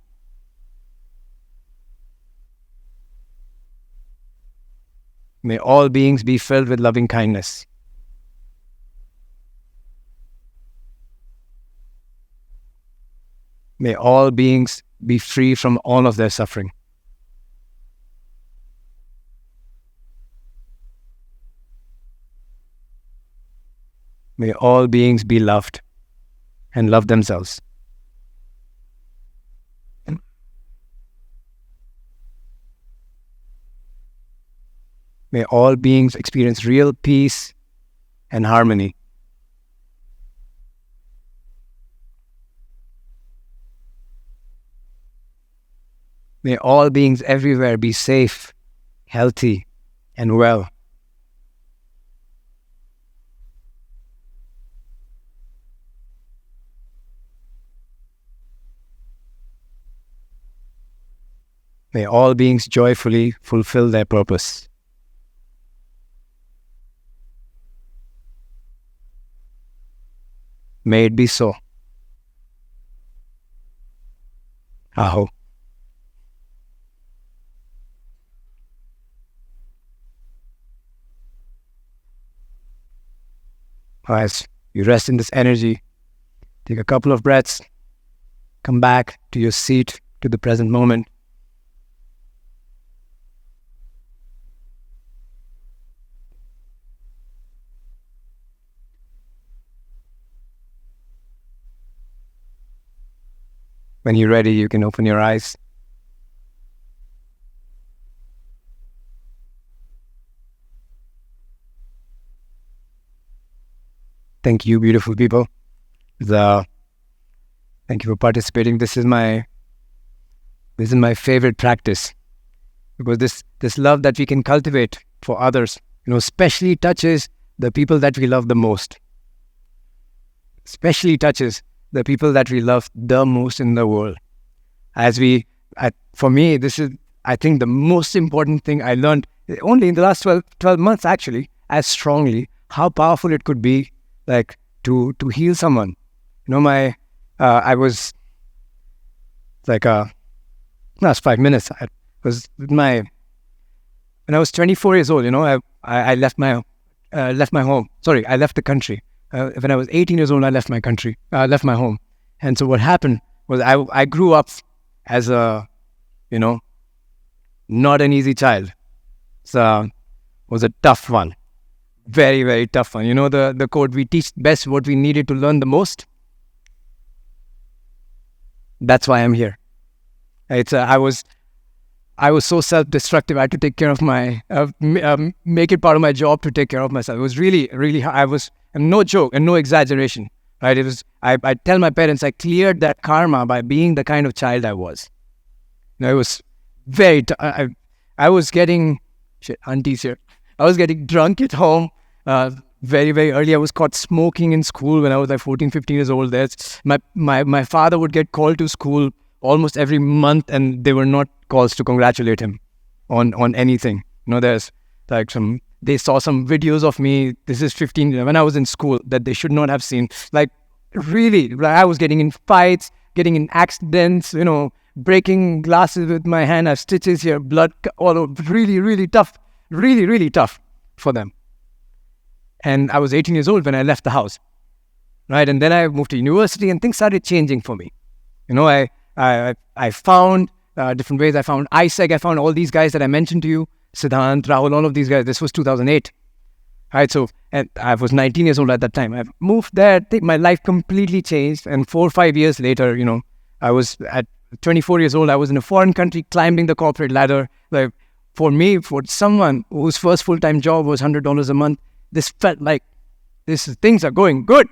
May all beings be filled with loving kindness. May all beings be free from all of their suffering. May all beings be loved and love themselves. May all beings experience real peace and harmony. May all beings everywhere be safe, healthy, and well. May all beings joyfully fulfill their purpose. May it be so. Aho. As you rest in this energy, take a couple of breaths, come back to your seat, to the present moment. When you're ready, you can open your eyes. Thank you, beautiful people. Thank you for participating. This is my favorite practice, because this love that we can cultivate for others, especially touches the people that we love the most. Especially touches the people that we love the most in the world. For me, this is, I think, the most important thing I learned only in the last 12 months, actually, as strongly, how powerful it could be, like, to heal someone. I was like, last 5 minutes, when I was 24 years old, I left my home. Sorry, I left the country. When I was 18 years old, I left my country, left my home. And so what happened was I grew up as a, not an easy child. So was a tough one. Very, very tough one. The quote, we teach best what we needed to learn the most. That's why I'm here. I was so self-destructive. I had to take care of make it part of my job to take care of myself. It was really, really hard. And no joke and no exaggeration, right? I tell my parents I cleared that karma by being the kind of child I was. It was very, I was getting, aunties here. I was getting drunk at home very, very early. I was caught smoking in school when I was like 14, 15 years old. My father would get called to school almost every month, and they were not calls to congratulate him on anything. There's like they saw some videos of me, this is 15, when I was in school, that they should not have seen. Like, really, I was getting in fights, getting in accidents, breaking glasses with my hand, I have stitches here, blood all over. Really, really tough. Really, really tough for them. And I was 18 years old when I left the house, right? And then I moved to university, and things started changing for me. I found different ways. I found ISEG. I found all these guys that I mentioned to you, Siddhant, Rahul, all of these guys. This was 2008. Right, so and I was 19 years old at that time. I moved there. My life completely changed. And 4 or 5 years later, I was at 24 years old. I was in a foreign country, climbing the corporate ladder. Like, for me, for someone whose first full-time job was $100 a month, this felt like things are going good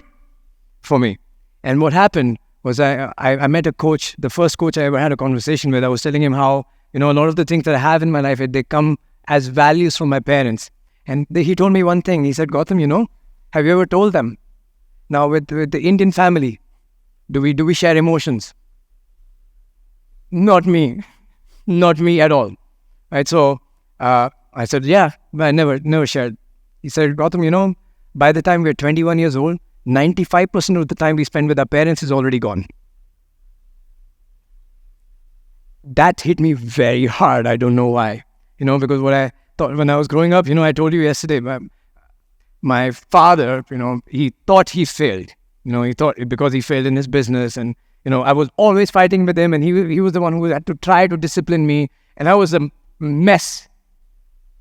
for me. And what happened was I met a coach, the first coach I ever had a conversation with. I was telling him how, a lot of the things that I have in my life, they come as values from my parents. And he told me one thing. He said, Gautam, have you ever told them? Now with the Indian family, do we share emotions? Not me. Not me at all. Right? So I said, yeah, but I never shared. He said, Gautam, by the time we're 21 years old, 95% of the time we spend with our parents is already gone. That hit me very hard. I don't know why. Because what I thought when I was growing up, I told you yesterday, my father, he thought he failed. He thought because he failed in his business, and I was always fighting with him, and he was the one who had to try to discipline me, and I was a mess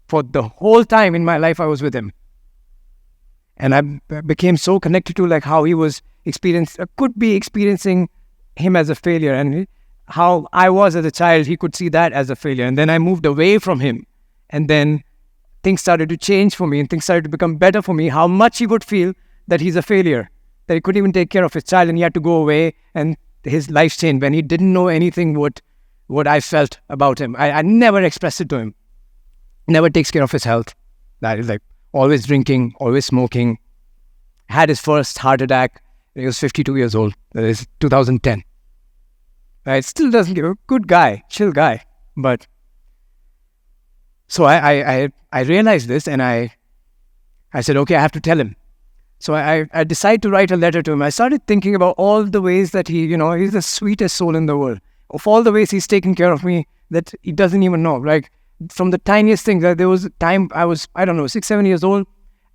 for the whole time in my life I was with him. And I became so connected to like how he was could be experiencing him as a failure, and how I was as a child, he could see that as a failure. And then I moved away from him, and then things started to change for me, and things started to become better for me. How much he would feel that he's a failure, that he couldn't even take care of his child, and he had to go away, and his life changed when he didn't know anything what I felt about him. I never expressed it to him. Never takes care of his health. That is like always drinking, always smoking. Had his first heart attack when he was 52 years old. That is 2010. Right? Still doesn't give a good guy, chill guy. But so I realized this, and I said, okay, I have to tell him. So I decided to write a letter to him. I started thinking about all the ways that he's the sweetest soul in the world. Of all the ways he's taken care of me that he doesn't even know. Like from the tiniest things. There was a time I was, 6, 7 years old.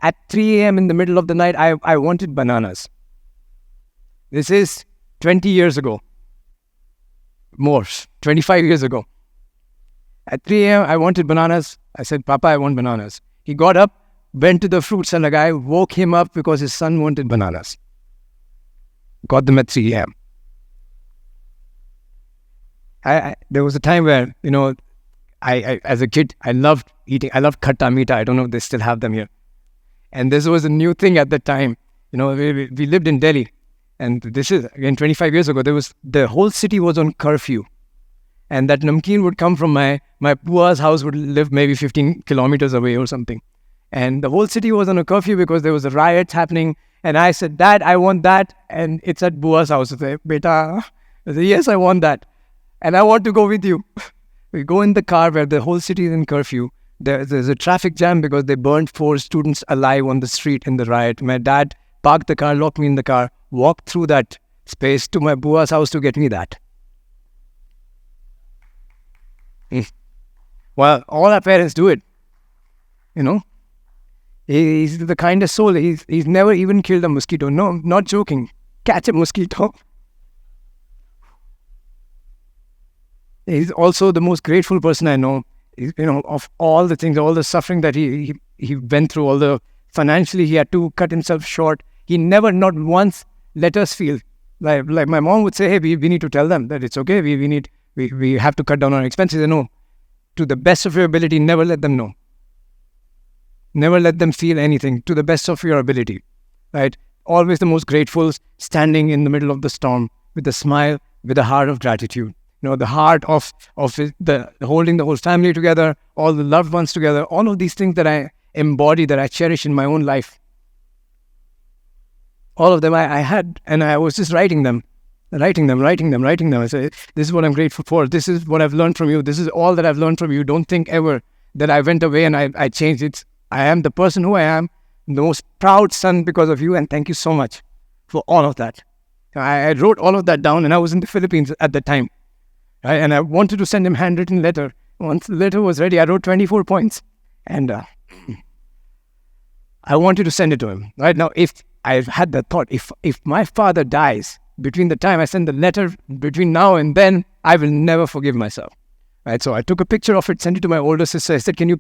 At 3 a.m. in the middle of the night, I wanted bananas. This is 20 years ago. More, 25 years ago. At 3 a.m., I wanted bananas. I said, Papa, I want bananas. He got up, went to the fruit seller guy, woke him up because his son wanted bananas. Got them at 3 a.m. There was a time where, I as a kid, I loved khatta meeta. I don't know if they still have them here. And this was a new thing at the time. We lived in Delhi. And this is, again, 25 years ago. The whole city was on curfew. And that namkeen would come from my bua's house, would live maybe 15 kilometers away or something. And the whole city was on a curfew because there was a riot happening. And I said, Dad, I want that. And it's at bua's house. I said, Beta. I said, yes, I want that. And I want to go with you. We go in the car where the whole city is in curfew. There's a traffic jam because they burned 4 students alive on the street in the riot. My dad parked the car, locked me in the car, walked through that space to my bua's house to get me that. Well, all our parents do it. He's the kindest soul. He's never even killed a mosquito. No, not joking. Catch a mosquito. He's also the most grateful person I know. Of all the things, all the suffering that he went through, all the financially he had to cut himself short. He never, not once, let us feel like my mom would say, hey, we need to tell them that it's okay. We have to cut down our expenses. No, to the best of your ability, never let them know. Never let them feel anything. To the best of your ability, right? Always the most grateful, standing in the middle of the storm with a smile, with a heart of gratitude. The heart of the holding the whole family together, all the loved ones together, all of these things that I embody, that I cherish in my own life. All of them I had, and I was just writing them. I say, this is what I'm grateful for. This is what I've learned from you. This is all that I've learned from you. Don't think ever that I went away and I changed it. I am the person who I am, the most proud son because of you, and thank you so much for all of that. I wrote all of that down, and I was in the Philippines at the time. Right? And I wanted to send him handwritten letter. Once the letter was ready, I wrote 24 points. And I wanted to send it to him. Right now, if I had the thought, if my father dies between the time I send the letter, between now and then, I will never forgive myself. Right? So I took a picture of it, sent it to my older sister. I said, can you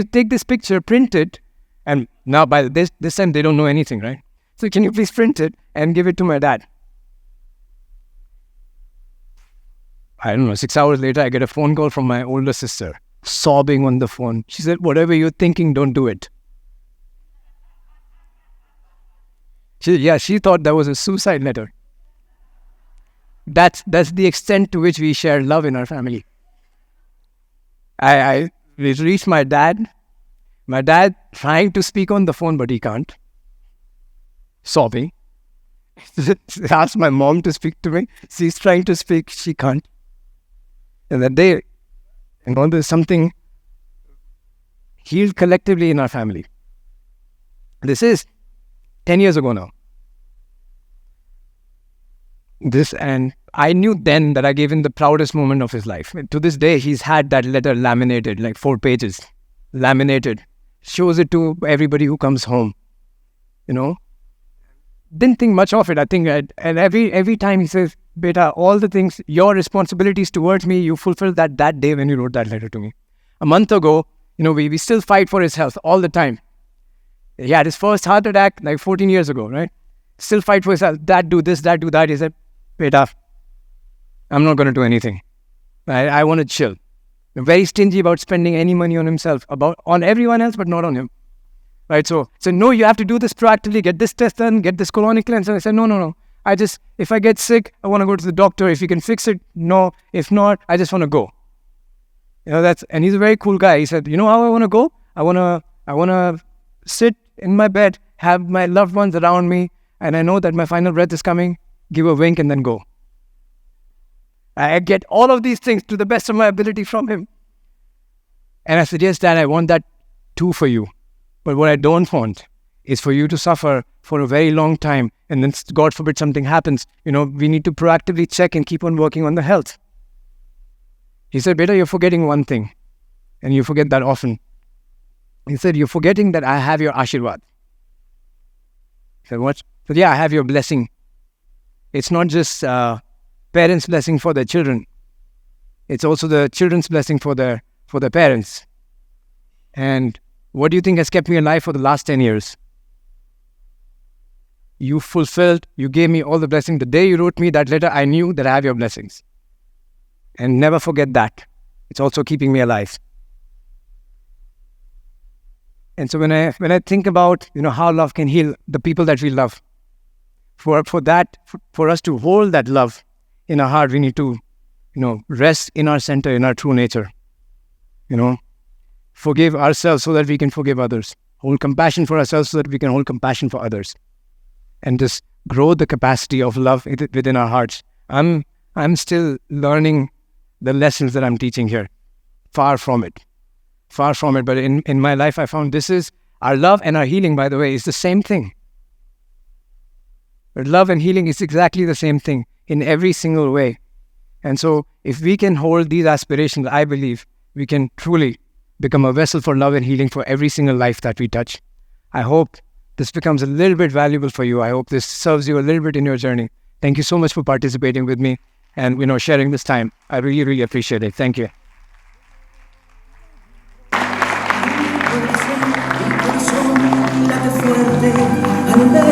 take this picture, print it? And now by this time, they don't know anything, right? So can you please print it and give it to my dad? I don't know, 6 hours later, I get a phone call from my older sister. sobbing on the phone. She said, whatever you're thinking, don't do it. She thought that was a suicide letter. That's the extent to which we share love in our family. I reached my dad. My dad trying to speak on the phone, but he can't. Sobbing. Asked my mom to speak to me. She's trying to speak, she can't. And that day, there's something healed collectively in our family. This is 10 years ago now. And I knew then that I gave him the proudest moment of his life. And to this day, he's had that letter laminated, like 4 pages, laminated. Shows it to everybody who comes home. Didn't think much of it. I think, and every time he says, "Beta, all the things, your responsibilities towards me, you fulfilled that day when you wrote that letter to me." A month ago, we still fight for his health all the time. He had his first heart attack like 14 years ago, right? Still fight for his health. Dad, do this, dad, do that. He said, "Beta, I'm not going to do anything. I want to chill." Very stingy about spending any money on himself, on everyone else, but not on him. Right? So no, you have to do this proactively, get this test done, get this colonic cleanse. And I said, no. If I get sick, I want to go to the doctor. If you can fix it, no. If not, I just want to go. And he's a very cool guy. He said, how I want to go? I want to sit in my bed, have my loved ones around me, and I know that my final breath is coming, give a wink and then go. I get all of these things to the best of my ability from him. And I said, yes, Dad, I want that too for you. But what I don't want is for you to suffer for a very long time, and then, God forbid, something happens. We need to proactively check and keep on working on the health. He said, "Beta, you're forgetting one thing, and you forget that often." He said, "You're forgetting that I have your Ashirwad." I said, "What?" He said, "Yeah, I have your blessing. It's not just parents' blessing for their children. It's also the children's blessing for their parents. And what do you think has kept me alive for the last 10 years? You gave me all the blessings. The day you wrote me that letter, I knew that I have your blessings. And never forget that. It's also keeping me alive." And so when I think about, how love can heal the people that we love, for us to hold that love in our heart, we need to, rest in our center, in our true nature. Forgive ourselves so that we can forgive others. Hold compassion for ourselves so that we can hold compassion for others. And just grow the capacity of love within our hearts. I'm still learning the lessons that I'm teaching here. Far from it. But in my life, I found this is our love and our healing, by the way, is the same thing. But love and healing is exactly the same thing in every single way. And so if we can hold these aspirations, I believe we can truly become a vessel for love and healing for every single life that we touch. I hope this becomes a little bit valuable for you. I hope this serves you a little bit in your journey. Thank you so much for participating with me and, sharing this time. I really, really appreciate it. Thank you.